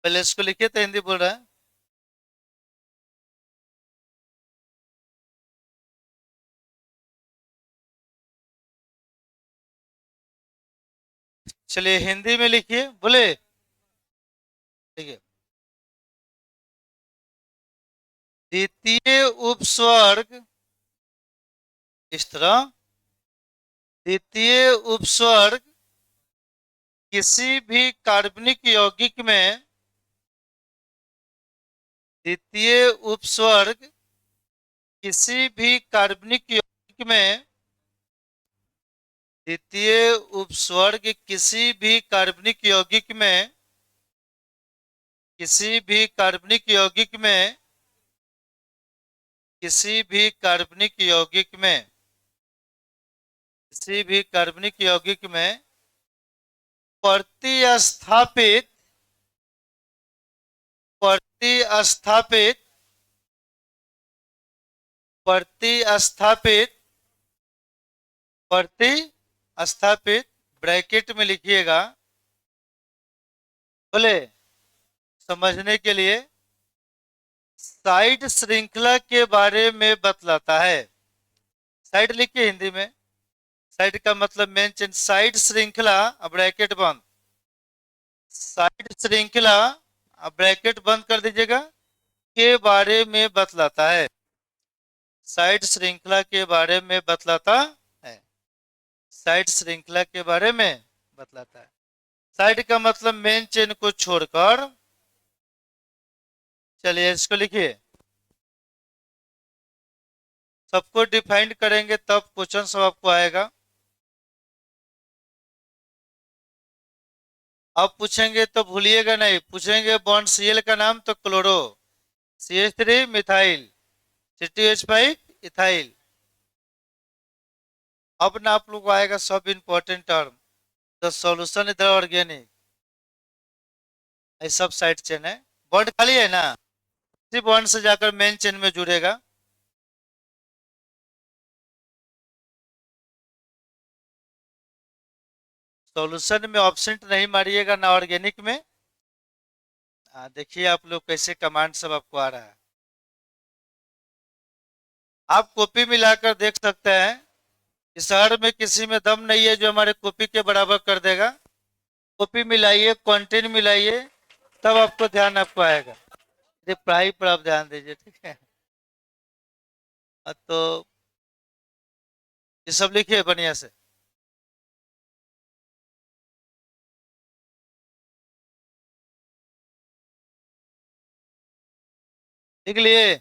पहले इसको लिखिए तो हिंदी बोल रहा है। चलिए हिंदी में लिखिए, बोले। देखिए, द्वितीय उपस्वर्ग इस तरह। द्वितीय उपस्वर्ग किसी भी कार्बनिक यौगिक में, द्वितीय उपस्वर्ग किसी भी कार्बनिक यौगिक में, द्वितीय उपस्वर्ग किसी भी कार्बनिक यौगिक में, किसी भी कार्बनिक यौगिक में, किसी भी कार्बनिक यौगिक में, किसी भी कार्बनिक यौगिक में प्रतिस्थापित, प्रतिस्थापित, प्रतिस्थापित, प्रतिस्थापित ब्रैकेट में लिखिएगा, बोले, समझने के लिए साइड श्रृंखला के बारे में बतलाता है। साइड लिखिए हिंदी में। साइड का मतलब मेन चेन। साइड श्रृंखला, ब्रैकेट बंद। साइड श्रृंखला, ब्रैकेट बंद कर दीजिएगा, के बारे में बतलाता है। साइड श्रृंखला के बारे में बतलाता है। साइड श्रृंखला के बारे में बतलाता है। साइड का मतलब मेन चेन को छोड़कर। चलिए इसको लिखिए। सबको डिफाइन करेंगे तब क्वेश्चन सब आपको आएगा। अब पूछेंगे तो भूलिएगा नहीं। पूछेंगे बॉन्ड सीएल का नाम तो chloro, CH3 methyl, C2H5 ethyl. अब ना आप लोग को आएगा सब important term. The solution is organic, ये सब साइड चेन है। बॉन्ड खाली है ना, इसी बॉन्ड से जाकर मेन चेन में जुड़ेगा। सॉल्यूशन में ऑप्शन नहीं मारिएगा ना, ऑर्गेनिक में। देखिए आप लोग कैसे कमांड सब आपको आ रहा है। आप कॉपी मिलाकर देख सकते हैं। इस शहर में किसी में दम नहीं है जो हमारे कॉपी के बराबर कर देगा। कॉपी मिलाइए, कंटेंट मिलाइए, तब आपको ध्यान आपको आएगा। ये पढ़ाई पर आप ध्यान दीजिए, ठीक है। तो ये सब लिखिए बढ़िया से। लिख लिए?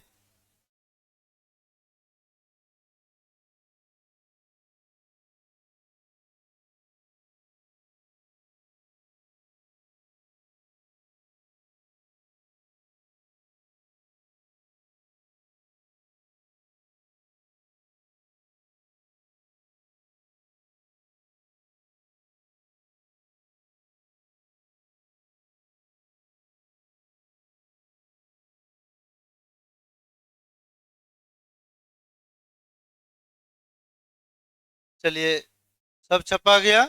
चलिए, सब छपा गया।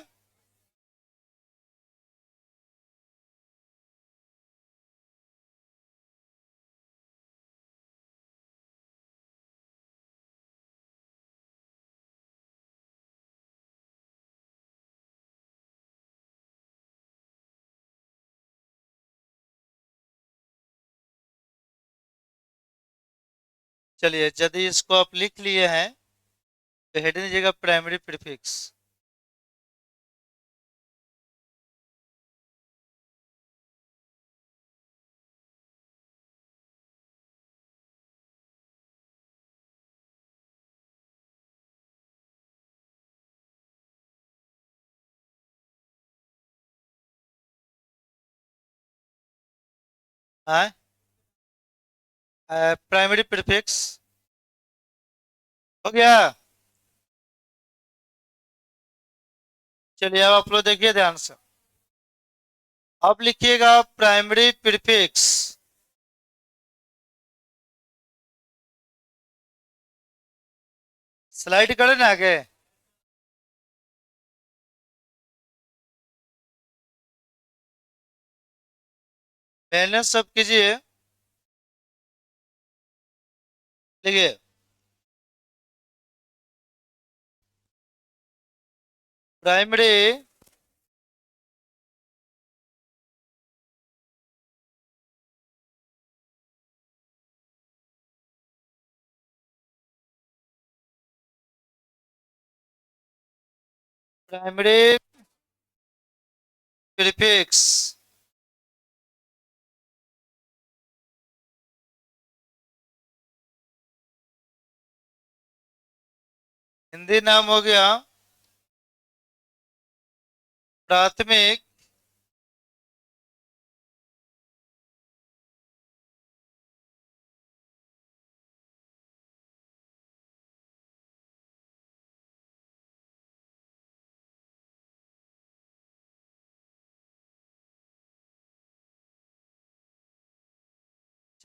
चलिए, यदि इसको आप लिख लिए हैं तो हेडिंग दीजिएगा प्राइमरी प्रीफिक्स। हाँ, प्राइमरी प्रीफिक्स हो गया। चलिए, अब आप लोग देखिए ध्यान से। अब लिखिएगा प्राइमरी प्रीफिक्स। स्लाइड करें ना आगे। मैंने सब कीजिए। देखिए, प्राइमरी प्राइमरी प्रीफिक्स हिंदी नाम हो गया प्राथमिक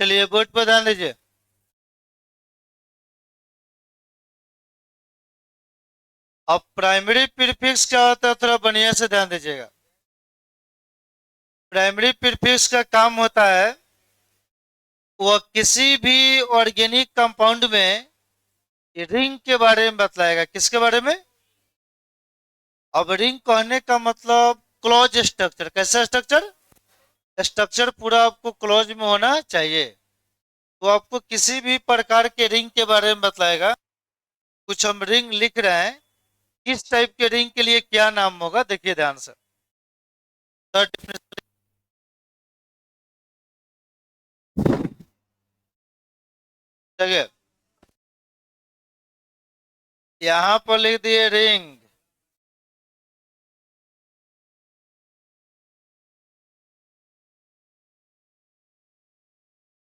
चलिए, बोर्ड पर ध्यान दीजिए। अब प्राइमरी प्रीफिक्स क्या होता है, थोड़ा बढ़िया से ध्यान दीजिएगा। प्राइमरी प्रीफिक्स का काम होता है, वह किसी भी ऑर्गेनिक कंपाउंड में रिंग के बारे में बतलाएगा। किसके बारे में? अब रिंग कहने का मतलब क्लोज स्ट्रक्चर। कैसा स्ट्रक्चर? स्ट्रक्चर पूरा आपको क्लोज में होना चाहिए। तो आपको किसी भी प्रकार के रिंग के बारे में बतलाएगा। कुछ हम रिंग लिख रहे हैं, किस टाइप के रिंग के लिए क्या नाम होगा, देखिए ध्यान से। थर्ड definition देखिए, यहाँ पर लिख दिए रिंग।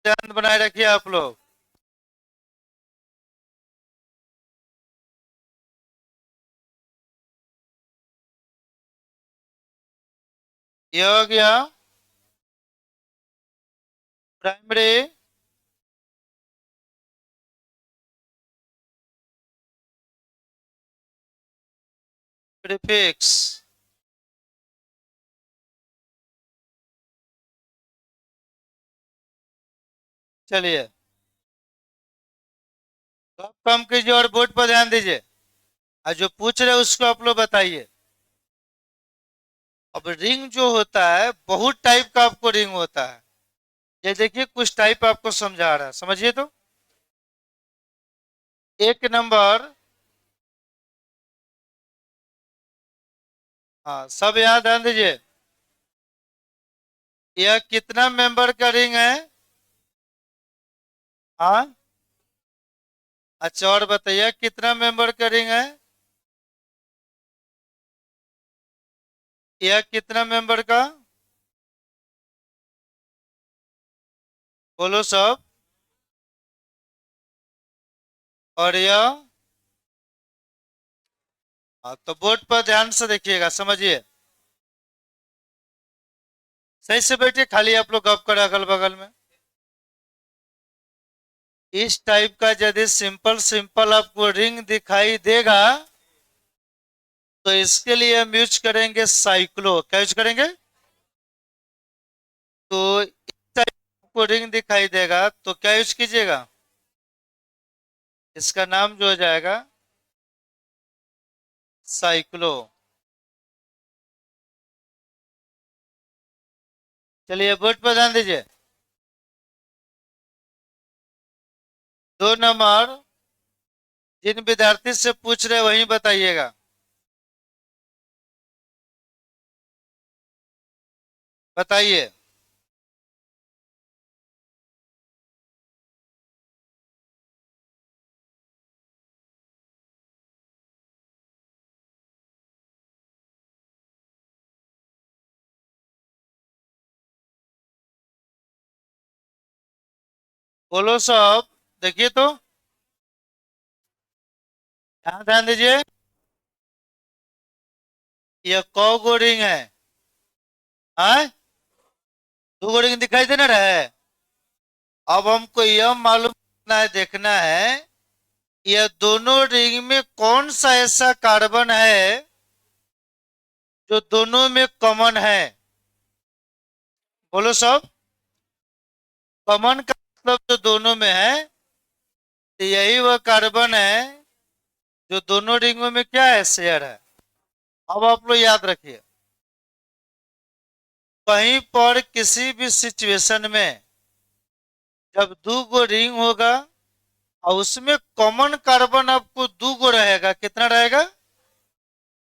ध्यान बनाए रखिए आप लोग। ये हो गया प्राइमरी प्रीफिक्स। चलिए, तो आप कम कीजिए और बोर्ड पर ध्यान दीजिए, और जो पूछ रहे हैं उसको आप लोग बताइए। अब रिंग जो होता है, बहुत टाइप का आपको रिंग होता है। ये देखिए, कुछ टाइप आपको समझा रहा है, समझिए तो। एक नंबर, हाँ सब यहाँ ध्यान दीजिए। यह कितना मेंबर का रिंग है? हाँ, अच्छा और बताइए कितना मेंबर का रिंग है? यह कितना मेंबर का? बोलो सब। और यह? हाँ, तो बोर्ड पर ध्यान से देखिएगा, समझिए। सही से बैठिए, खाली आप लोग गप कर अगल बगल में। इस टाइप का यदि सिंपल सिंपल आपको रिंग दिखाई देगा, तो इसके लिए हम यूज करेंगे साइक्लो। क्या यूज करेंगे? तो इस टाइप को रिंग दिखाई देगा तो क्या यूज कीजिएगा? इसका नाम जो हो जाएगा साइक्लो। चलिए, बोर्ड पर ध्यान दीजिए। 2 नंबर, जिन विद्यार्थी से पूछ रहे वही बताइएगा। बताइए। बोलो सब। देखिए तो, ध्यान ध्यान दीजिए। ये कौ गो रिंग है? हाँ, 2 गो रिंग दिखाई दे ना रहा है। अब हमको यह मालूम करना है, देखना है यह दोनों रिंग में कौन सा ऐसा कार्बन है जो दोनों में कॉमन है। बोलो सब। कॉमन का मतलब जो दोनों में है, तो यही वह कार्बन है जो दोनों रिंगों में क्या है, शेयर है। अब आप लोग याद रखिए, कहीं पर किसी भी सिचुएशन में जब 2 गो रिंग होगा और उसमें कॉमन कार्बन आपको 2 गो रहेगा, कितना रहेगा?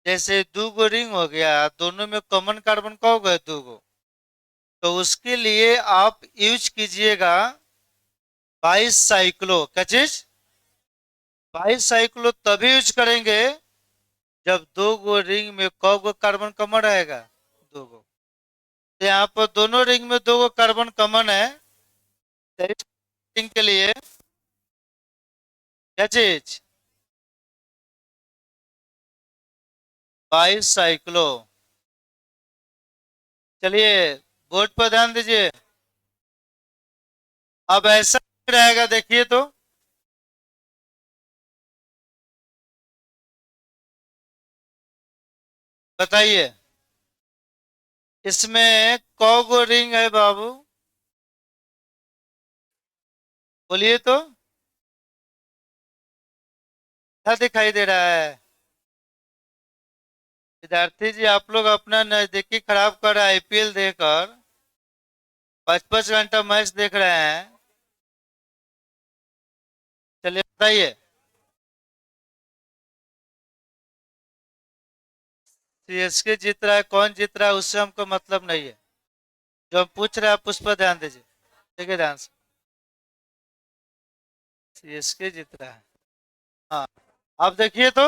जैसे 2 गो रिंग हो गया, दोनों में कॉमन कार्बन का हो गया 2 गो, तो उसके लिए आप यूज कीजिएगा 22 साइक्लो। क्या चीज? 22 साइक्लो तभी यूज करेंगे जब 2 गो रिंग में कौ गो कार्बन कॉमन रहेगा, 2 गो। तो यहाँ पर दोनों रिंग में 2 गो कार्बन कॉमन है, तो इस रिंग के लिए क्या चीज? 22 साइक्लो। चलिए, बोर्ड पर ध्यान दीजिए। अब ऐसा रहेगा, देखिए तो, बताइए इसमें कौ गो रिंग है बाबू? बोलिए तो, क्या दिखाई दे रहा है? विद्यार्थी जी, आप लोग अपना नजदीकी खराब कर रहे हैं, आईपीएल देखकर 5-5 घंटा मैच देख रहे हैं। चलिए बताइए। सीएसके जीत रहा है, कौन जीत रहा है उससे हमको मतलब नहीं है। जो हम पूछ रहे हैं आप उस पर ध्यान दीजिए। देखिए ध्यान से, सीएसके जीत रहा है। हाँ, अब देखिए तो,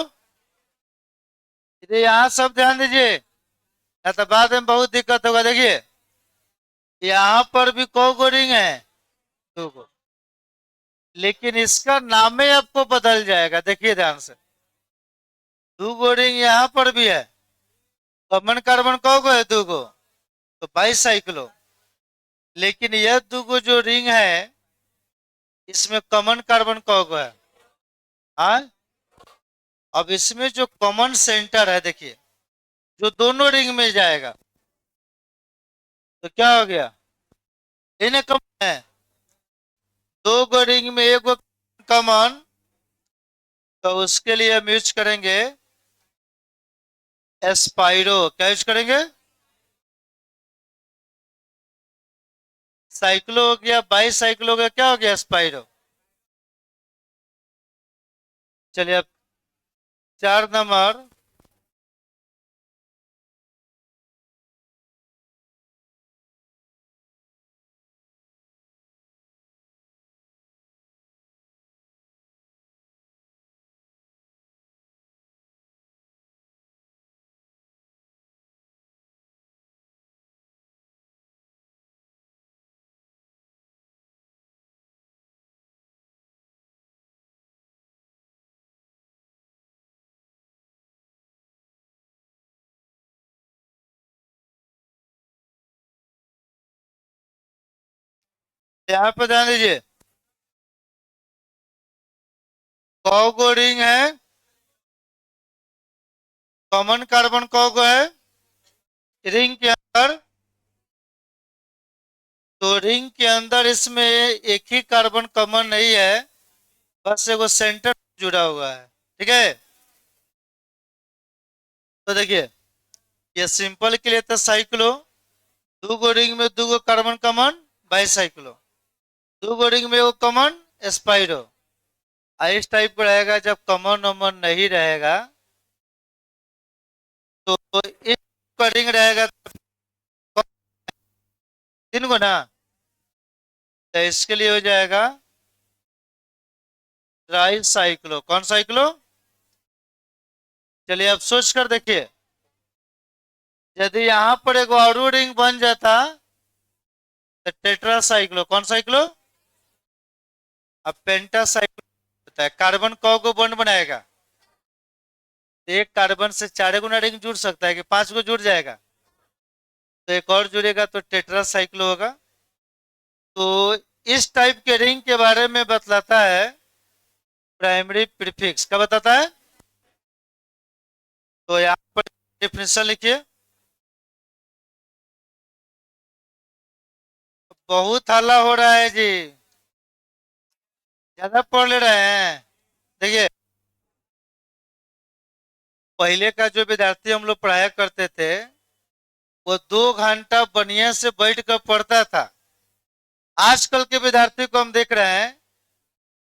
इधर यहाँ सब ध्यान दीजिए, या तो बाद में बहुत दिक्कत होगा। देखिए, यहाँ पर भी कौ गो रिंग है, 2 गो, लेकिन इसका नाम ही आपको बदल जाएगा। देखिए ध्यान से, 2 गो रिंग यहाँ पर भी है, कॉमन कार्बन कौ गो है? 2 गो, तो 22 साइक्लो। लेकिन यह 2 गो जो रिंग है, इसमें कॉमन कार्बन कौ गो है? हाँ, अब इसमें जो कॉमन सेंटर है, देखिए, जो दोनों रिंग में जाएगा, तो क्या हो गया? इन्हें कॉमन है, 2 गो रिंग में 1 गो कॉमन, तो उसके लिए हम यूज करेंगे एस्पाइरो। क्या यूज करेंगे? साइक्लो हो गया, 22 साइक्लो हो गया, क्या हो गया? एस्पाइरो। चलिए अब 4 नंबर, यहाँ पे ध्यान दीजिए, कौ गो रिंग है, कॉमन कार्बन कौ गो है रिंग के अंदर? तो रिंग के अंदर इसमें एक ही कार्बन कॉमन नहीं है, बस एगो सेंटर जुड़ा हुआ है। ठीक है, तो देखिए, ये सिंपल के लिए था साइक्लो, 2 गो रिंग में 2 गो कार्बन कॉमन, 22 साइक्लो, 2 गो रिंग में एगो कॉमन, एस्पाइरो। इस टाइप का रहेगा जब कॉमन वमन नहीं रहेगा तो इस का रिंग रहेगा तीन को ना, तो इसके लिए हो जाएगा ट्राई साइक्लो। कौन साइक्लो? चलिए अब सोच कर देखिए, यदि यहां पर एक और रिंग बन जाता तो टेट्रा साइक्लो। कौन साइक्लो? अब पेंटा साइक्लो होता है। कार्बन कौ को बॉन्ड बनाएगा? एक कार्बन से 4 गुना रिंग जुड़ सकता है कि 5 को जुड़ जाएगा? तो एक और जुड़ेगा तो टेट्रा साइक्लो होगा। तो इस टाइप के रिंग के बारे में बतलाता है प्राइमरी प्रीफिक्स। क्या बताता है? तो यहाँ पर डिफिनेशन लिखिए। बहुत हल्ला हो रहा है जी, ज्यादा पढ़ ले रहे हैं। देखिए, पहले का जो विद्यार्थी हम लोग पढ़ाया करते थे वो 2 घंटा बढ़िया से बैठ कर पढ़ता था। आजकल के विद्यार्थी को हम देख रहे हैं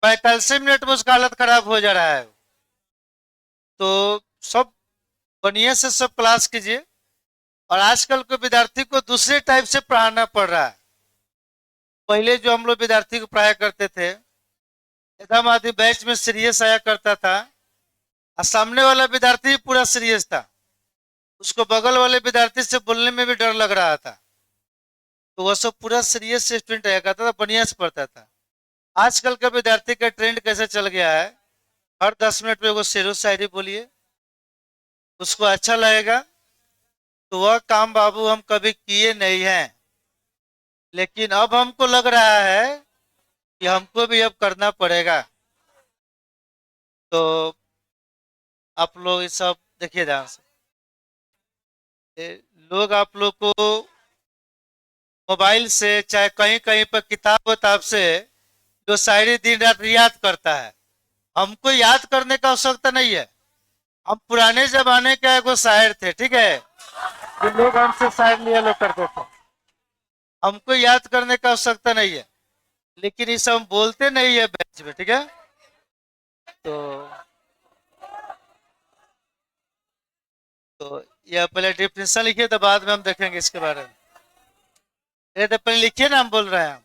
45 मिनट में उसका हालत खराब हो जा रहा है। तो सब बढ़िया से सब क्लास कीजिए। और आजकल के विद्यार्थी को दूसरे टाइप से पढ़ाना पड़ रहा है। पहले जो हम लोग विद्यार्थी को पढ़ाया करते थे एकदम आदि बैच में सीरियस आया करता था, और सामने वाला विद्यार्थी पूरा सीरियस था, उसको बगल वाले विद्यार्थी से बोलने में भी डर लग रहा था। तो वह सब पूरा सीरियस से स्टूडेंट आया करता था, बढ़िया से पढ़ता था। आजकल का विद्यार्थी का ट्रेंड कैसे चल गया है, हर 10 मिनट में वो शेरो शायरी बोलिए, उसको अच्छा लगेगा। तो वह काम बाबू हम कभी किए नहीं हैं, लेकिन अब हमको लग रहा है कि हमको भी अब करना पड़ेगा। तो आप लोग ये सब देखिए ध्यान से। लोग आप लोग को मोबाइल से चाहे कहीं कहीं पर किताब वताब से जो शायरी दिन रात याद करता है, हमको याद करने का आवश्यकता नहीं है। हम पुराने जमाने के एगो शायर थे, ठीक है, जो लोग हमसे शायर लिया लो करते थे, हमको याद करने का आवश्यकता नहीं है। लेकिन इसे हम बोलते नहीं है बैच में, ठीक है। तो तो यह पहले डिफिनेशन लिखिए, तो बाद में हम देखेंगे इसके बारे में। ये तो पहले लिखिए ना, हम बोल रहे हैं।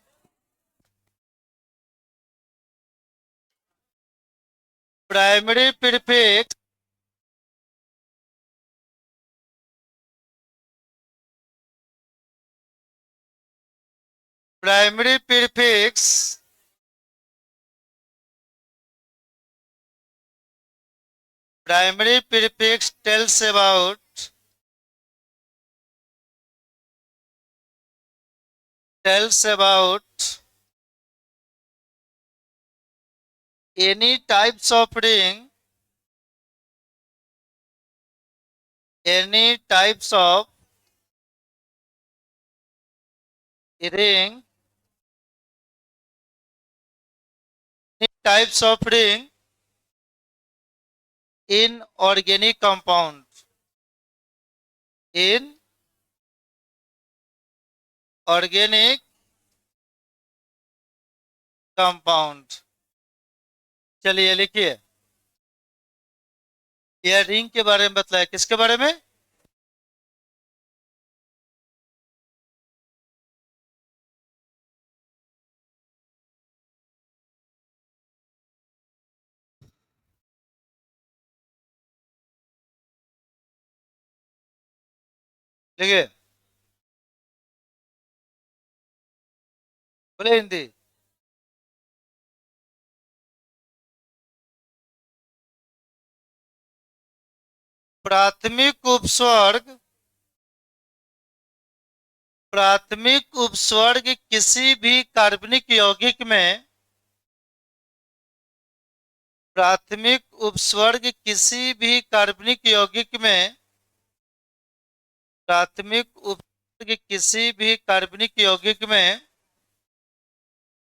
Primary prefix, primary prefix primary prefix tells about any types of ring, any types of ring, any types of ring in organic compound, in organic compound। चलिए लिखिए, यह रिंग के बारे में बतलाया। किसके बारे में? लिखिए, बोले हिंदी। प्राथमिक उपस्वर्ग, प्राथमिक उपस्वर्ग किसी भी कार्बनिक यौगिक में, प्राथमिक उपस्वर्ग किसी भी कार्बनिक यौगिक में, प्राथमिक उपस्वर्ग किसी भी कार्बनिक यौगिक में,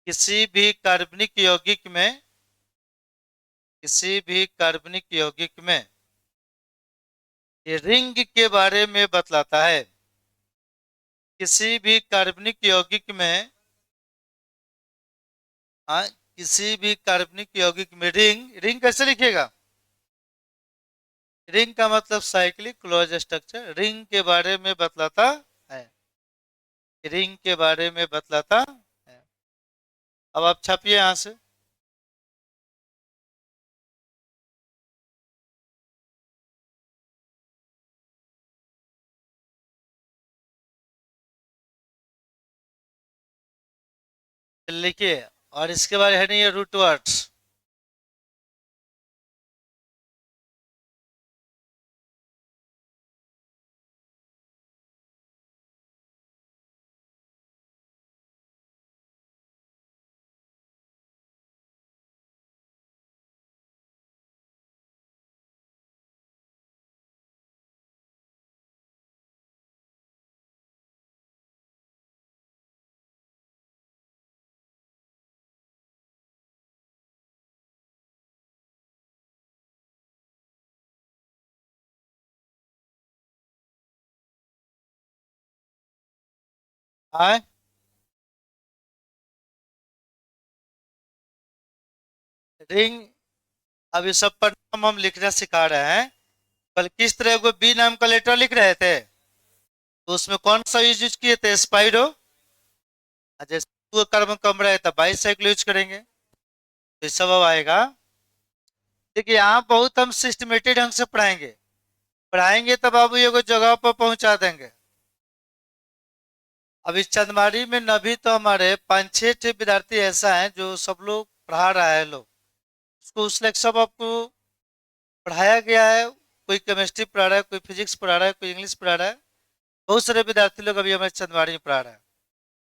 किसी भी कार्बनिक यौगिक में, किसी भी कार्बनिक यौगिक में ये रिंग के बारे में बतलाता है। किसी भी कार्बनिक यौगिक में, हाँ, किसी भी कार्बनिक यौगिक में रिंग, रिंग कैसे लिखिएगा? रिंग का मतलब साइक्लिक क्लोज स्ट्रक्चर, रिंग के बारे में बतलाता है, रिंग के बारे में बतलाता है। अब आप छापिए यहां से। लिखिए, और इसके बाद है नहीं ये रूट वर्ड्स। आए, रिंग। अब ये सब पर नाम हम लिखना सिखा रहे हैं। कल किस तरह को बी नाम का लेटर लिख रहे थे, तो उसमें कौन सा यूज किए थे? स्पाइरो। जैसे दो कार्बन कम रहे तो बाईसाइकिल यूज करेंगे, तो ये सब अब आएगा। देखिए यहाँ बहुत हम सिस्टमेटिक ढंग से पढ़ाएंगे, पढ़ाएंगे तब बाबू ये को जगह पर पहुंचा देंगे। अब इस चंदमारी में नभी तो हमारे 5-6 विद्यार्थी ऐसा है जो सब लोग पढ़ा रहा है लोग, उसको उस सब आपको पढ़ाया गया है। कोई केमिस्ट्री पढ़ा रहा है, कोई फिजिक्स पढ़ा रहा है, कोई इंग्लिश पढ़ा रहा है। बहुत सारे विद्यार्थी लोग अभी हमारे चंदवाड़ी में पढ़ा रहे हैं,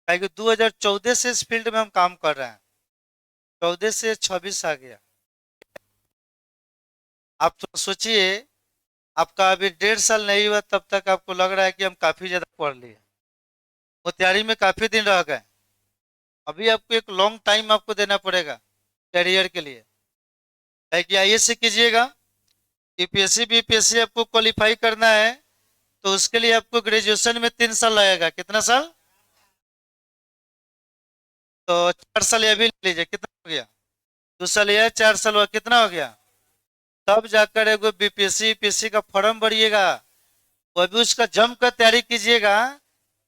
क्योंकि 2014 से इस फील्ड में हम काम कर रहे हैं। 14 से 26 आ गया। आप तो सोचिए, आपका अभी 1.5 साल नहीं हुआ तब तक आपको लग रहा है कि हम काफी ज्यादा पढ़ लिए। वो तैयारी में काफी दिन रह गए। अभी आपको एक लॉन्ग टाइम आपको देना पड़ेगा कैरियर के लिए। है कि आईएएस से कीजिएगा, यूपीएससी बीपीएससी आपको क्वालिफाई करना है, तो उसके लिए आपको ग्रेजुएशन में 3 साल लगेगा। कितना साल? तो 4 साल ये भी ले लीजिए, कितना हो गया? 2 साल यह, 4 साल हुआ, कितना हो गया? तब जाकर एगो बीपीएससी यूपीएससी का फॉर्म भरिएगा, वो भी उसका जम कर तैयारी कीजिएगा,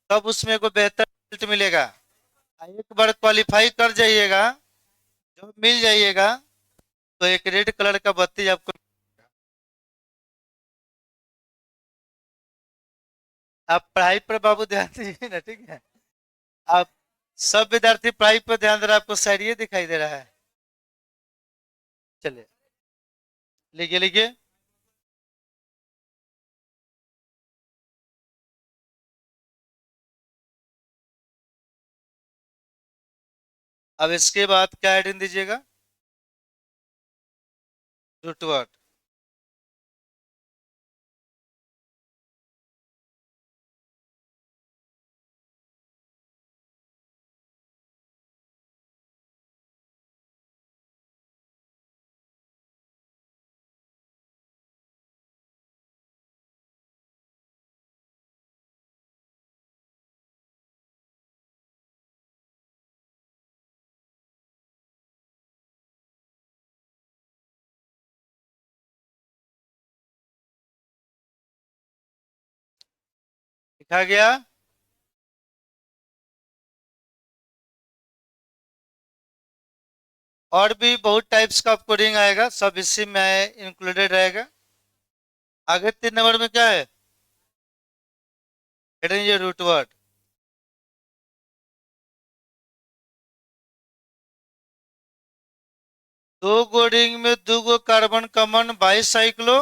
तब उसमें एगो बेहतर रिजल्ट मिलेगा। एक बार क्वालिफाई कर जाइएगा, जब मिल जाइएगा, तो एक रेड कलर का बत्ती आपको। आप पढ़ाई पर बाबू ध्यान दीजिए ना, ठीक है? आप सब विद्यार्थी पढ़ाई पर ध्यान दे रहा है, आपको शायद ये दिखाई दे रहा है। चलिए लिखिए लिखिए। अब इसके बाद क्या हेडिंग दीजिएगा? Root word. लिखा गया। और भी बहुत टाइप्स का आपको रिंग आएगा, सब इसी में इंक्लूडेड रहेगा। आगे 3 नंबर में क्या है? हेडिंग ये रूट वर्ड। दो गो रिंग में दो गो कार्बन कॉमन बाईसाइक्लो,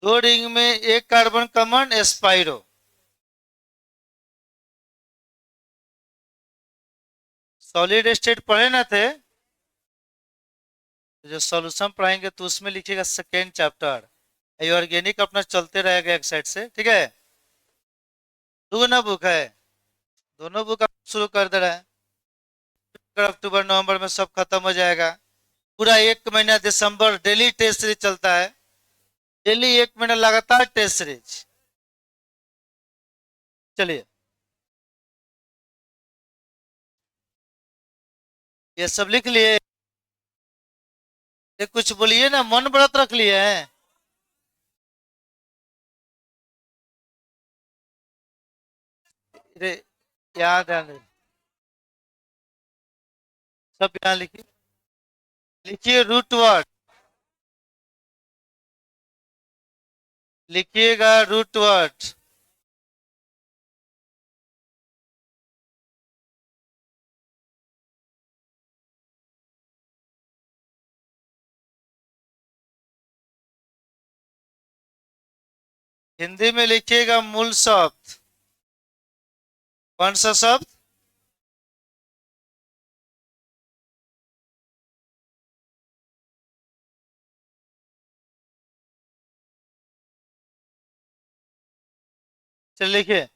दो रिंग में एक कार्बन कॉमन एस्पाइरो। सॉलिड स्टेट पढ़े ना थे? जो सॉल्यूशन पढ़ाएंगे तो उसमें लिखिएगा सेकेंड चैप्टर। ये ऑर्गेनिक अपना चलते रहेगा एक साइड से, ठीक है? दो ना बुक है, दोनों बुक आप शुरू कर दे रहे हैं। अक्टूबर नवंबर में सब खत्म हो जाएगा। पूरा 1 महीना दिसंबर डेली टेस्ट सीरीज चलता है, डेली 1 महीना लगातार टेस्ट सीरीज। चलिए, ये सब लिख लिए। ये कुछ बोलिए ना, मन व्रत रख लिए हैं। अरे याद है, सब यहाँ लिखिए। लिखिए रूट वर्ड, लिखिएगा रूट वर्ड। हिंदी में लिखिएगा मूल शब्द। कौन सा शब्द? चलिए लिखिए।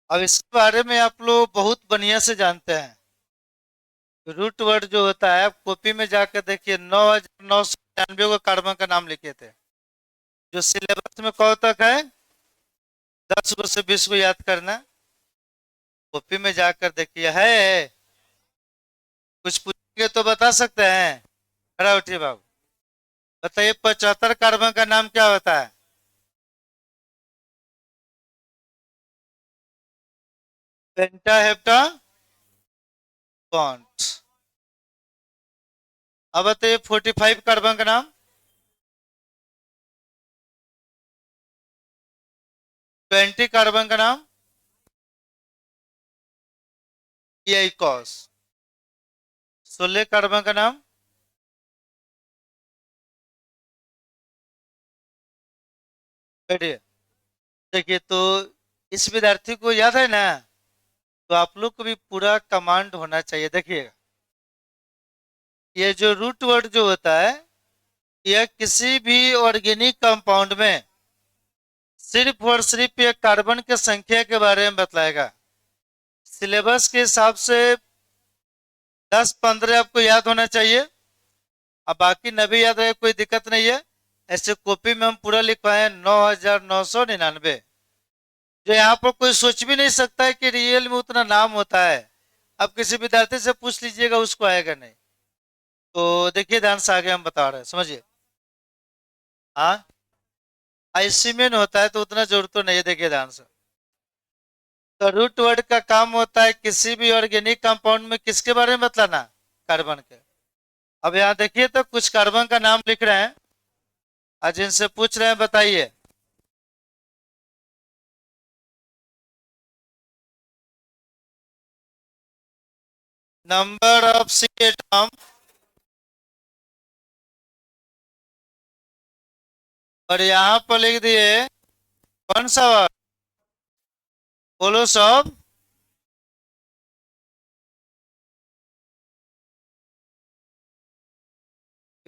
अब इसके बारे में आप लोग बहुत बढ़िया से जानते हैं। रूट वर्ड जो होता है, आप कॉपी में जाकर देखिए, 9,999 को कार्बन का नाम लिखे थे। जो सिलेबस में कब तक है, 10 को से 20 को याद करना। कॉपी में जाकर देखिए है। कुछ पूछेंगे तो बता सकते हैं। खड़ा उठिए बाबू, बताइए 75 कार्बन का नाम क्या होता है? पेंटाहेप्टा बॉन्ड। अब बताइए 45 कार्बन का नाम। 20 कार्बन का नाम। इकोस। 16 कार्बन का नाम। बैठिए। देखिए तो इस विद्यार्थी को याद है ना, तो आप लोग को भी पूरा कमांड होना चाहिए। देखिएगा, ये जो रूट वर्ड जो होता है, यह किसी भी ऑर्गेनिक कंपाउंड में सिर्फ और सिर्फ ये कार्बन की संख्या के बारे में बतलाएगा। सिलेबस के हिसाब से 10-15 आपको याद होना चाहिए। अब बाकी न भी याद रहे कोई दिक्कत नहीं है। ऐसे कॉपी में हम पूरा लिखवाए 9,999। जो यहाँ पर कोई सोच भी नहीं सकता है कि रियल में उतना नाम होता है। अब किसी विद्यार्थी से पूछ लीजिएगा, उसको आएगा नहीं। तो देखिए ध्यान से, आगे हम बता रहे हैं, समझिए। हाँ, आईसी में होता है तो उतना जरूरत तो नहीं है। देखिए ध्यान से, तो रूट वर्ड का काम होता है किसी भी ऑर्गेनिक कंपाउंड में किसके बारे में बतलाना, कार्बन के। अब यहाँ देखिए तो कुछ कार्बन का नाम लिख रहे हैं, आज जिनसे पूछ रहे हैं बताइए। नंबर ऑफ सी एटम, और यहाँ पर लिख दिए कौन सा वर्ड, बोलो सब।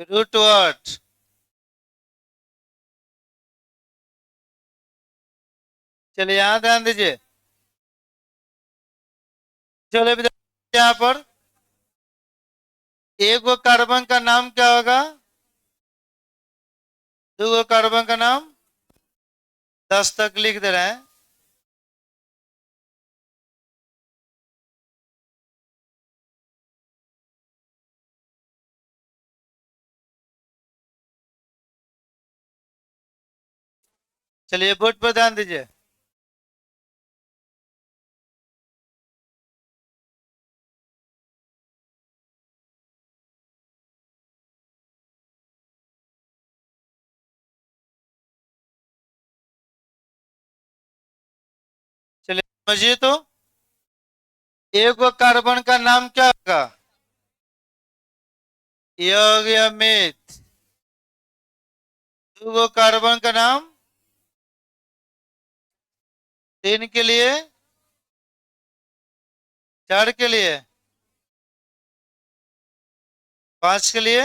Root word. चलिए यहाँ ध्यान दीजिए। चलिए विद्यार्थी, यहाँ पर एक गो कार्बन का नाम क्या होगा, दो गो कार्बन का नाम, 10 तक लिख दे रहे हैं। चलिए बोर्ड पर ध्यान दीजिए। चलिए समझिए तो, एक गो कार्बन का नाम क्या होगा, ये हो गया मिथ। दो गो कार्बन का नाम, 3 के लिए, 4 के लिए, 5 के लिए,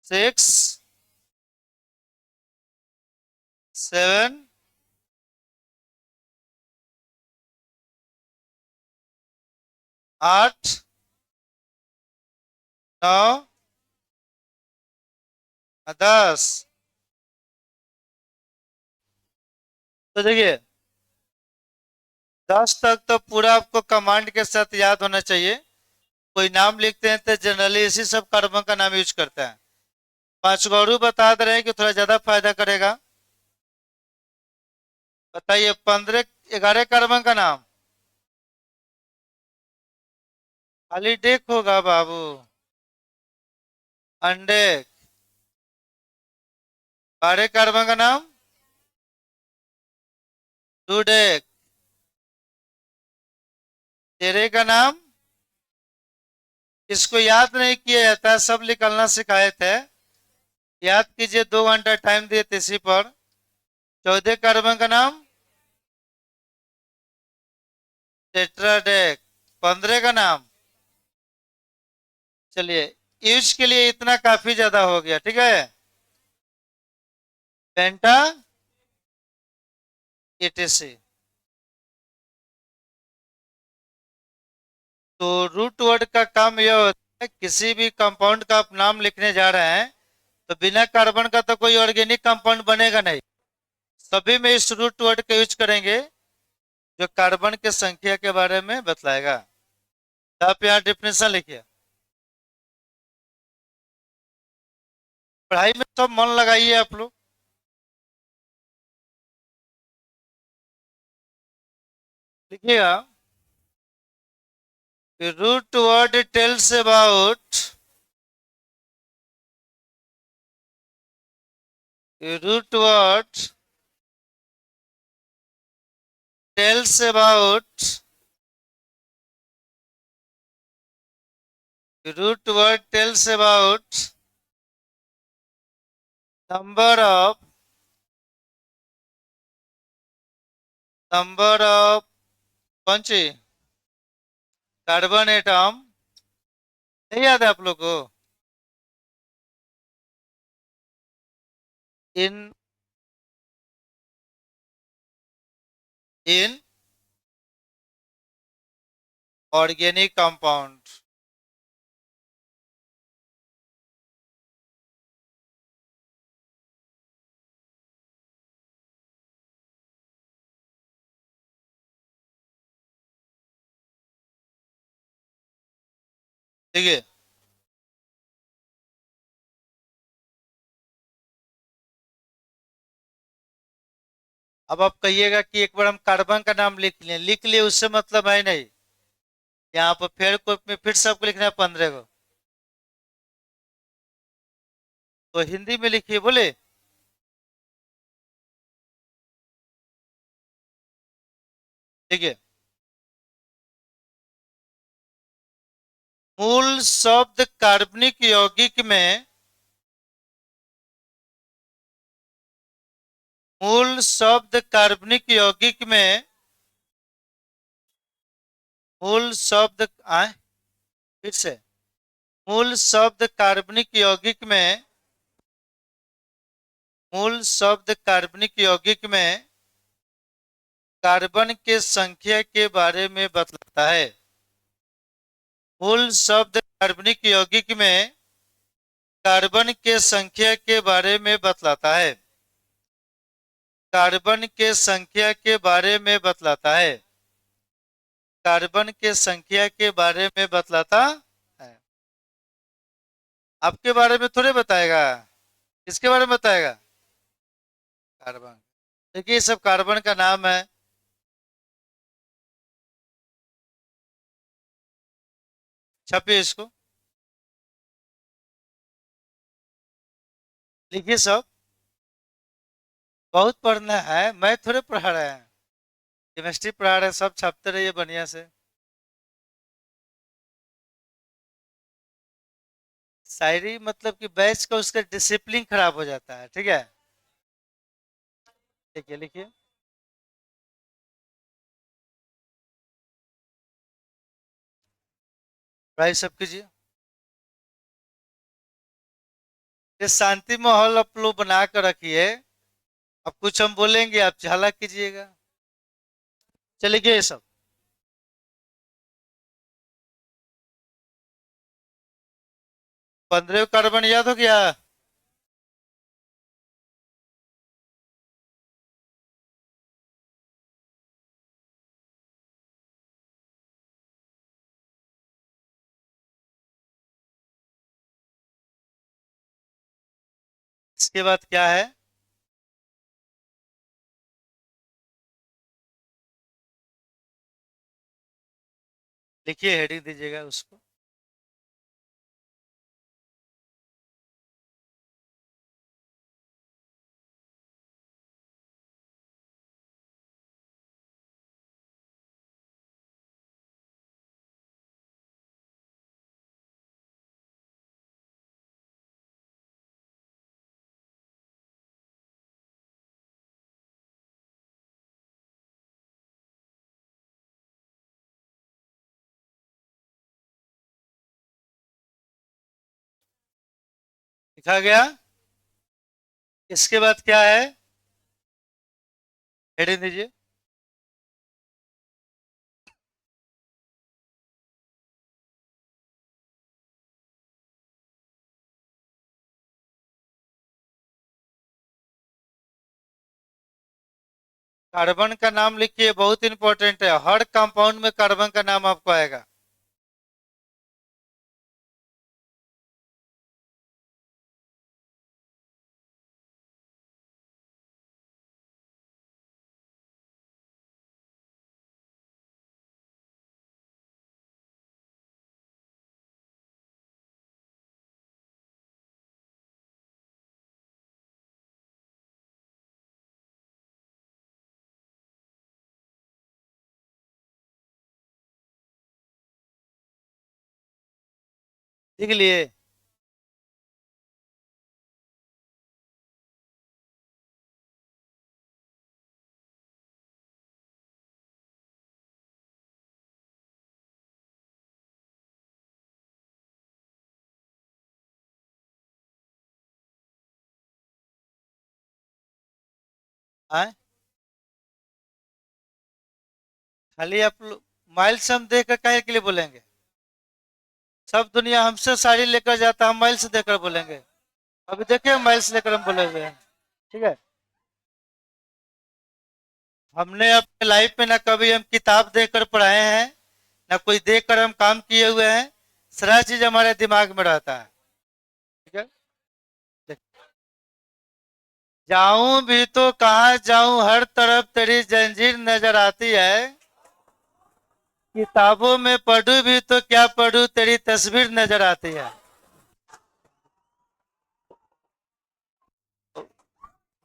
6, 7, 8, 9, 10। तो देखिए 10 तक तो पूरा आपको कमांड के साथ याद होना चाहिए। कोई नाम लिखते हैं तो जनरली इसी सब कार्बन का नाम यूज करते हैं। 5 को और बता दे रहे हैं कि थोड़ा ज्यादा फायदा करेगा। बताइए 15 11 कार्बन का नाम। खाली डेक होगा बाबू। अंडे। 12 कार्बन का नाम। डूडेक। 13 का नाम। इसको याद नहीं किया जाता है, सब निकलना शिकायत है। याद कीजिए, 2 घंटा टाइम दिए थे इसी पर। 14 कार्बन का नाम। टेट्राडेक। 15 का नाम। चलिए, यूज के लिए इतना काफी ज्यादा हो गया, ठीक है। पेंटा। etc। तो रूट वर्ड का काम यह होता है, किसी भी कंपाउंड का आप नाम लिखने जा रहे हैं तो बिना कार्बन का तो कोई ऑर्गेनिक कंपाउंड बनेगा नहीं। सभी में इस रूट वर्ड का यूज करेंगे जो कार्बन के संख्या के बारे में बतलाएगा। तो आप यहाँ डिफिनेशन लिखिए। पढ़ाई में सब मन लगाइए आप लोग। लिखिएगा। Root word tells about. Root word tells about root word tells about number of कौन सी कार्बन एटम। नहीं याद है आप लोग को। इन इन ऑर्गेनिक कंपाउंड। ठीक है। अब आप कहिएगा कि एक बार हम कार्बन का नाम लिख लिए उससे मतलब है नहीं। यहाँ पर फिर में फिर सबको लिखना है 15 को। तो हिंदी में लिखिए, बोले। ठीक है। मूल शब्द कार्बनिक यौगिक में। मूल शब्द कार्बनिक यौगिक में। मूल शब्द आए फिर से। मूल शब्द कार्बनिक यौगिक में। मूल शब्द कार्बनिक यौगिक में कार्बन के संख्या के बारे में बतलाता है। मूल शब्द कार्बनिक यौगिक में कार्बन के संख्या के बारे में बतलाता है। कार्बन के संख्या के बारे में बतलाता है। कार्बन के संख्या के बारे में बतलाता है। आपके बारे में थोड़े बताएगा। किसके बारे में बताएगा। कार्बन। देखिए, ये सब कार्बन का नाम है। छपिए इसको। लिखिए सब। बहुत पढ़ना है, मैं थोड़े पढ़ा रहे हैं। केमिस्ट्री पढ़ा रहे हैं, सब छापते रहिए बढ़िया से। शायरी मतलब कि बैच का उसका डिसिप्लिन खराब हो जाता है, ठीक है। ठीक है, लिखिए। पढ़ाई सब कीजिए। ये शांति माहौल आप लोग बना कर रखिए। अब कुछ हम बोलेंगे, आप झाला कीजिएगा। चलिए ये सब। 15 कार्बन याद हो गया। इसके बाद क्या है? लिखिए, हेडिंग दीजिएगा उसको। लिखा गया। इसके बाद क्या है? हेडिंग दीजिए। कार्बन का नाम लिखिए, बहुत इंपॉर्टेंट है। हर कंपाउंड में कार्बन का नाम आपको आएगा। लिख लिए? हाँ, खाली आप माइल्स हम देकर काहे के लिए बोलेंगे? सब दुनिया हमसे साड़ी लेकर जाता, हम माइल्स देकर बोलेंगे? अभी देखिए, माइल्स लेकर हम बोले हुए हैं। ठीक है। हमने अपने लाइफ में ना कभी हम किताब देखकर पढ़ाए हैं, ना कोई देखकर हम काम किए हुए हैं। सारा चीज हमारे दिमाग में रहता है। ठीक है। जाऊं भी तो कहाँ जाऊं, हर तरफ तेरी जंजीर नजर आती है। किताबों में पढ़ूं भी तो क्या पढ़ूं, तेरी तस्वीर नजर आती है।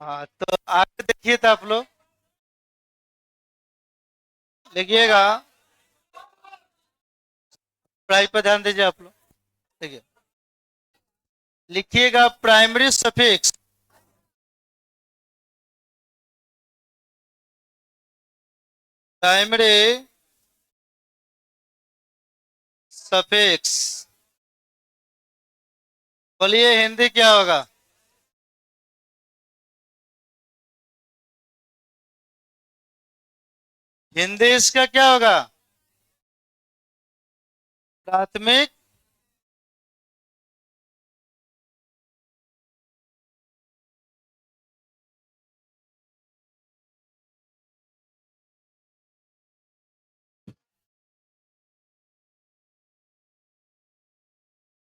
हाँ, तो आगे देखिए तो आप लोग लिखिएगा। पढ़ाई पर ध्यान दीजिए आप लोग। देखिए, लिखिएगा प्राइमरी सफिक्स। Primary suffix. बोलिए, हिंदी क्या होगा? हिंदी इसका क्या होगा? प्राथमिक।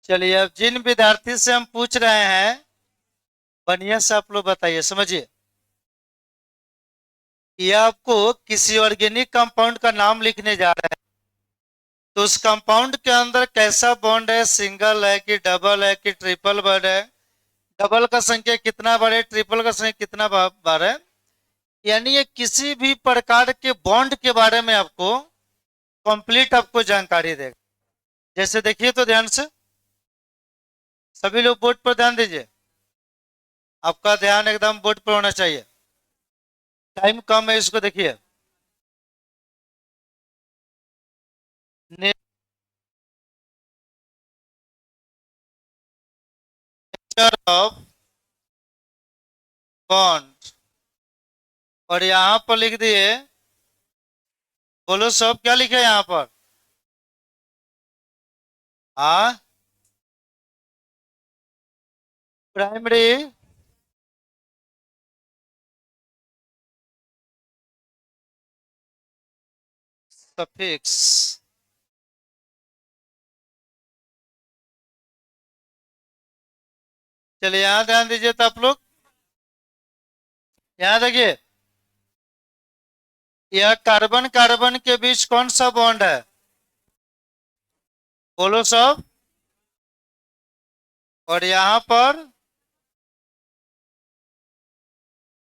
चलिए, अब जिन विद्यार्थी से हम पूछ रहे हैं, बढ़िया से आप लोग बताइए, समझिए। ये आपको किसी ऑर्गेनिक कंपाउंड का नाम लिखने जा रहे हैं, तो उस कंपाउंड के अंदर कैसा बॉन्ड है, सिंगल है कि डबल है कि ट्रिपल बॉन्ड है, डबल का संख्या कितना बार है, ट्रिपल का संख्या कितना बार है। यानी ये किसी भी प्रकार के बॉन्ड के बारे में आपको कंप्लीट आपको जानकारी देगा। जैसे देखिए तो ध्यान से, सभी लोग बोर्ड पर ध्यान दीजिए। आपका ध्यान एकदम बोर्ड पर होना चाहिए। टाइम कम है, इसको देखिए। Nature of bond. और यहाँ पर लिख दिए, बोलो सब क्या लिखे यहाँ पर? हाँ, प्राइमरी सफिक्स। चलिए यहां ध्यान दीजिए तो आप लोग यहां देखिए, यह कार्बन कार्बन के बीच कौन सा बॉन्ड है? बोलो सब। और यहां पर,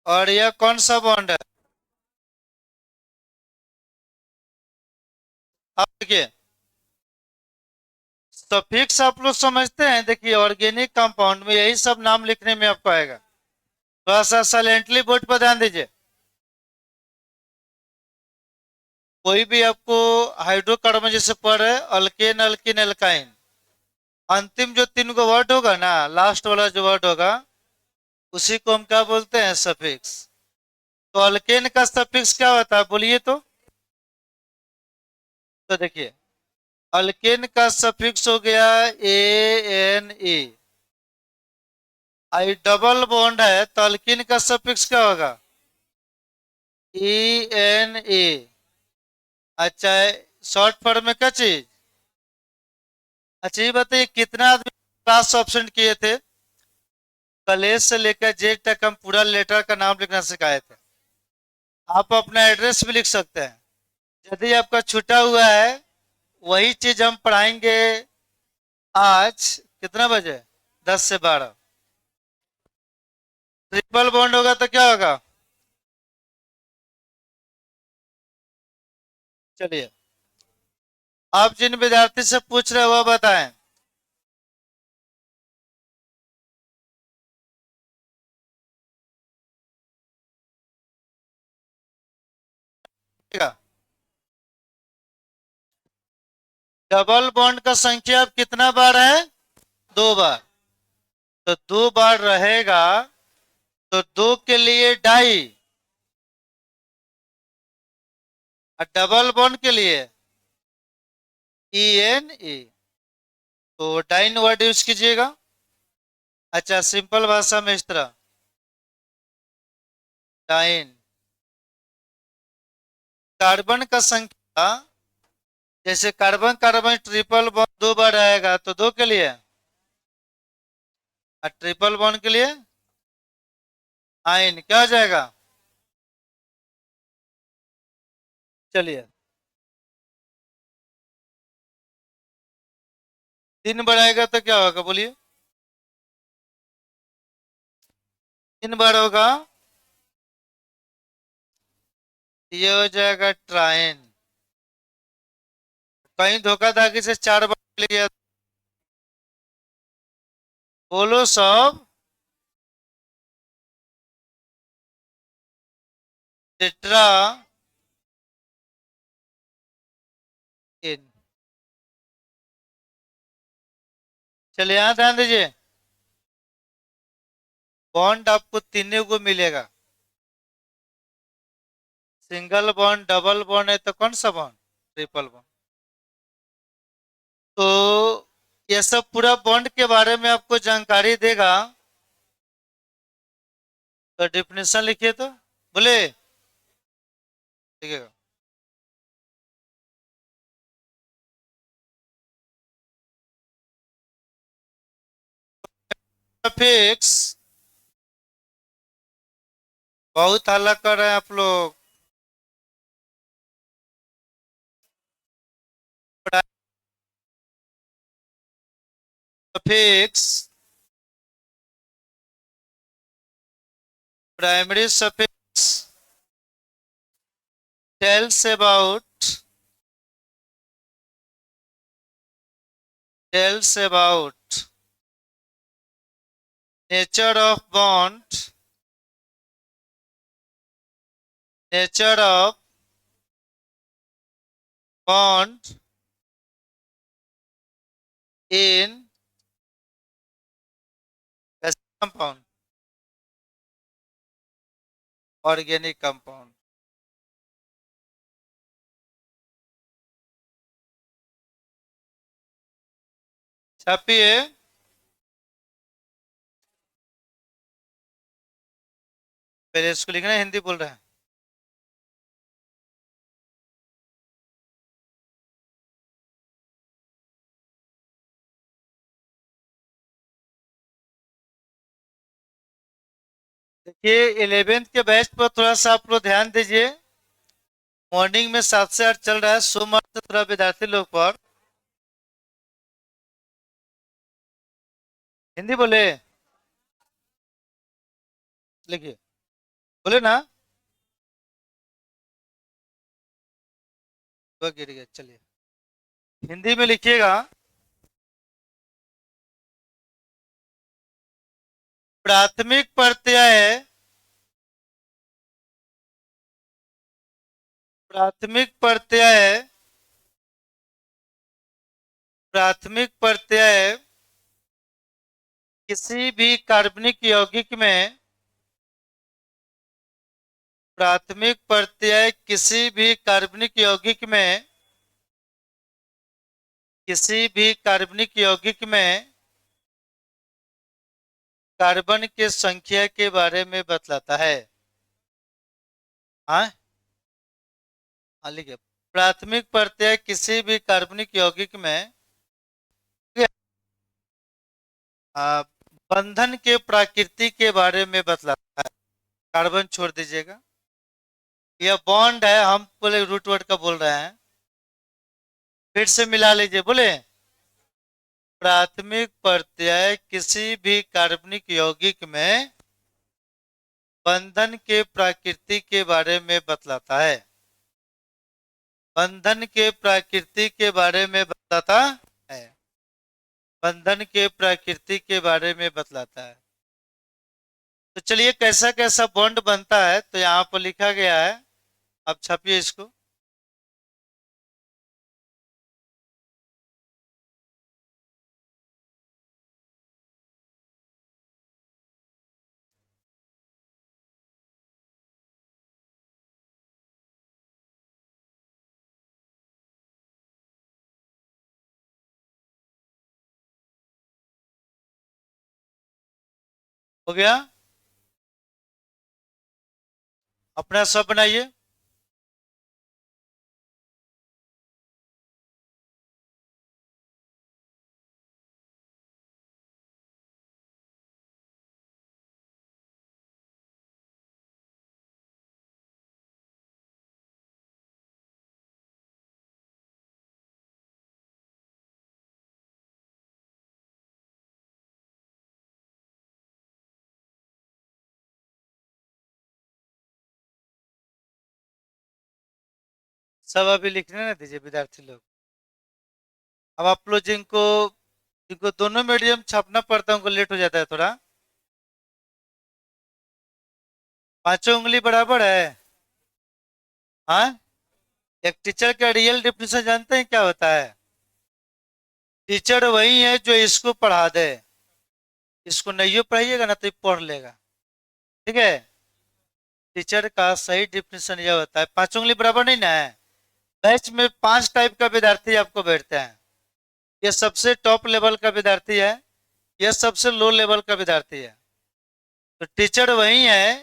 और यह कौन सा बॉन्ड है? अब देखिए, सफिक्स आप लोग समझते हैं। देखिए ऑर्गेनिक कंपाउंड में यही सब नाम लिखने में आपको आएगा। थोड़ा सा साइलेंटली बोर्ड पर ध्यान दीजिए। कोई भी आपको हाइड्रोकार्बन जैसे पढ़ रहे, अल्केन अल्किन एल्काइन, अंतिम जो तीन गो वर्ड होगा ना, लास्ट वाला जो वर्ड होगा, उसी को हम क्या बोलते हैं? सफिक्स। तो अल्केन का सफिक्स क्या होता है बोलिए तो देखिए, अल्केन का सफिक्स हो गया ANE। आई डबल बॉन्ड है तो अल्किन का सफिक्स क्या होगा? ENE। अच्छा, शॉर्ट फॉर्म में क्या चीज? अच्छा ये बताइए, कितना आदमी क्लास ऑप्शन किए थे? कॉलेज से लेकर जेड तक हम पूरा लेटर का नाम लिखना सिखाए थे। आप अपना एड्रेस भी लिख सकते हैं। यदि आपका छूटा हुआ है, वही चीज हम पढ़ाएंगे आज। कितना बजे? 10 से 12। ट्रिपल बॉन्ड होगा तो क्या होगा? चलिए, आप जिन विद्यार्थी से पूछ रहे हो वह बताएं। डबल बॉन्ड का संख्या अब कितना बार है? 2 बार। तो 2 बार रहेगा, तो 2 के लिए डाई, और डबल बॉन्ड के लिए ENE। तो डाइन वर्ड यूज कीजिएगा। अच्छा, सिंपल भाषा में इस तरह, डाइन। कार्बन का संख्या, जैसे कार्बन कार्बन ट्रिपल बॉन्ड 2 बार आएगा, तो 2 के लिए, और ट्रिपल बॉन्ड के लिए आइन। क्या हो जाएगा? चलिए, 3 बार आएगा तो क्या होगा बोलिए? 3 बार होगा, ये हो जाएगा ट्राइन। कहीं धोखाधड़ी से 4 बार ले गया। बोलो सब। टेट्रा इन। चलिए यहां ध्यान दीजिए, बॉन्ड आपको तीनों को मिलेगा। सिंगल बॉन्ड, डबल बॉन्ड है तो कौन सा बॉन्ड? Triple bond. तो ये सब पूरा बॉन्ड के बारे में आपको जानकारी देगा। तो डिफिनेशन लिखिए तो, बोले लिखिएगा। फिक्स। बहुत हल्ला कर रहे हैं आप लोग। Fix, primary suffix tells about nature of bond, nature of bond in a compound, organic compound। छापिए। पहले इसको लिखना है, हिंदी बोल रहे हैं। देखिए 11th के बैच पर थोड़ा सा आप लोग ध्यान दीजिए। मॉर्निंग में 7 से 8 चल रहा है, सोमवार से थोड़ा विद्यार्थी लोग पर हिंदी बोले, लिखिए, बोले ना। वो गिर गया, चलिए हिंदी में लिखिएगा। प्राथमिक प्रत्यय, प्राथमिक प्रत्यय, प्राथमिक प्रत्यय किसी भी कार्बनिक यौगिक में, प्राथमिक प्रत्यय किसी भी कार्बनिक यौगिक में, किसी भी कार्बनिक यौगिक में कार्बन के संख्या के बारे में बतलाता है। हाँ, हाँ लिखिए। प्राथमिक प्रत्यय किसी भी कार्बनिक यौगिक में आ, बंधन के प्रकृति के बारे में बतलाता है। कार्बन छोड़ दीजिएगा, यह बॉन्ड है, हम बोले रूट वर्ड का बोल रहे हैं, फिर से मिला लीजिए, बोले प्राथमिक प्रत्यय किसी भी कार्बनिक यौगिक में बंधन के प्रकृति के बारे में बतलाता है। बंधन के प्रकृति के बारे में बतलाता है, बंधन के प्रकृति के बारे में बतलाता है। तो चलिए कैसा कैसा बॉन्ड बनता है तो यहाँ पर लिखा गया है, अब छपिए इसको। हो गया, अपना सब बनाइए। सब अभी लिखने ना दीजिए विद्यार्थी लोग। अब आप लोग जिनको जिनको दोनों मीडियम छापना पड़ता है उनको लेट हो जाता है थोड़ा। पांचों उंगली बराबर है। हाँ, एक टीचर का रियल डिफिनेशन जानते हैं क्या होता है? टीचर वही है जो इसको पढ़ा दे, इसको नहीं पढ़ाइएगा ना तो ये पढ़ लेगा, ठीक है। टीचर का सही डिफिनेशन यह होता है। पांचों उंगली बराबर नहीं ना है। बैच में 5 टाइप का विद्यार्थी आपको बैठते हैं। ये सबसे टॉप लेवल का विद्यार्थी है, यह सबसे लो लेवल का विद्यार्थी है। तो टीचर वही है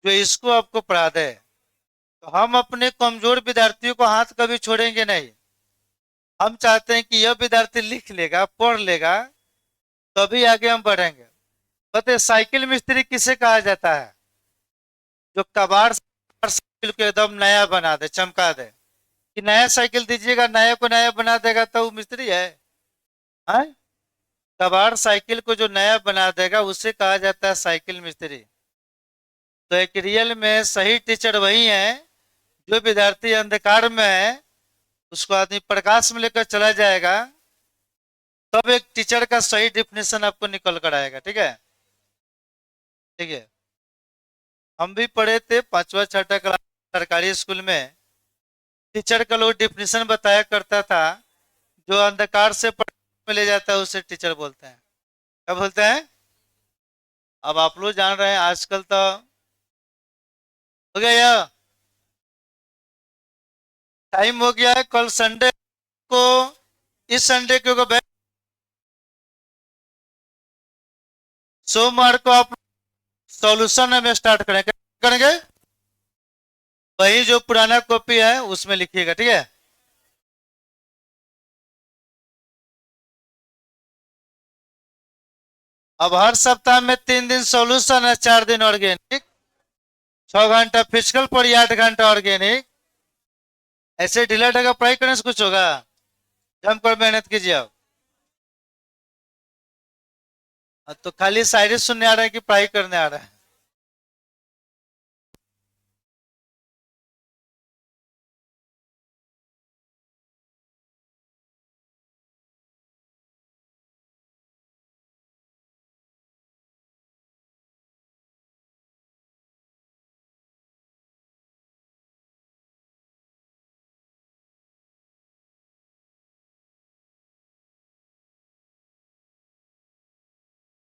जो इसको आपको पढ़ा दे। तो हम अपने कमजोर विद्यार्थियों को हाथ कभी छोड़ेंगे नहीं। हम चाहते हैं कि यह विद्यार्थी लिख लेगा, पढ़ लेगा, तभी आगे हम बढ़ेंगे। बताइए साइकिल मिस्त्री किसे कहा जाता है? जो कबाड़ साइकिल को एकदम नया बना दे, चमका दे। कि नया साइकिल दीजिएगा, नया को नया बना देगा तो वो मिस्त्री है? हाँ, कबाड़ साइकिल को जो नया बना देगा उसे कहा जाता है साइकिल मिस्त्री। तो एक रियल में सही टीचर वही है जो विद्यार्थी अंधकार में है उसको आदमी प्रकाश में लेकर चला जाएगा, तब एक टीचर का सही डिफिनेशन आपको निकल कर आएगा, ठीक है। ठीक है, हम भी पढ़े थे 5वां 6ठा क्लास सरकारी स्कूल में। टीचर का लोग डिफिनेशन बताया करता था, जो अंधकार से प्रकाश में ले जाता है उसे टीचर बोलते हैं। क्या बोलते हैं? अब आप लोग जान रहे हैं आजकल तो हो गया यह टाइम हो गया है। कल संडे को, इस संडे को सोमवार को आप सॉल्यूशन में स्टार्ट करेंगे, करेंगे वही जो पुराना कॉपी है उसमें लिखिएगा, ठीक है। अब हर सप्ताह में 3 दिन सॉल्यूशन है, 4 दिन ऑर्गेनिक, 6 घंटा फिजिकल पर 8 घंटा ऑर्गेनिक। ऐसे ढीला ढाका पढ़ाई करने से कुछ होगा? जमकर मेहनत कीजिए आप। तो खाली शायरी सुनने आ रहे हैं कि पढ़ाई करने आ रहे हैं?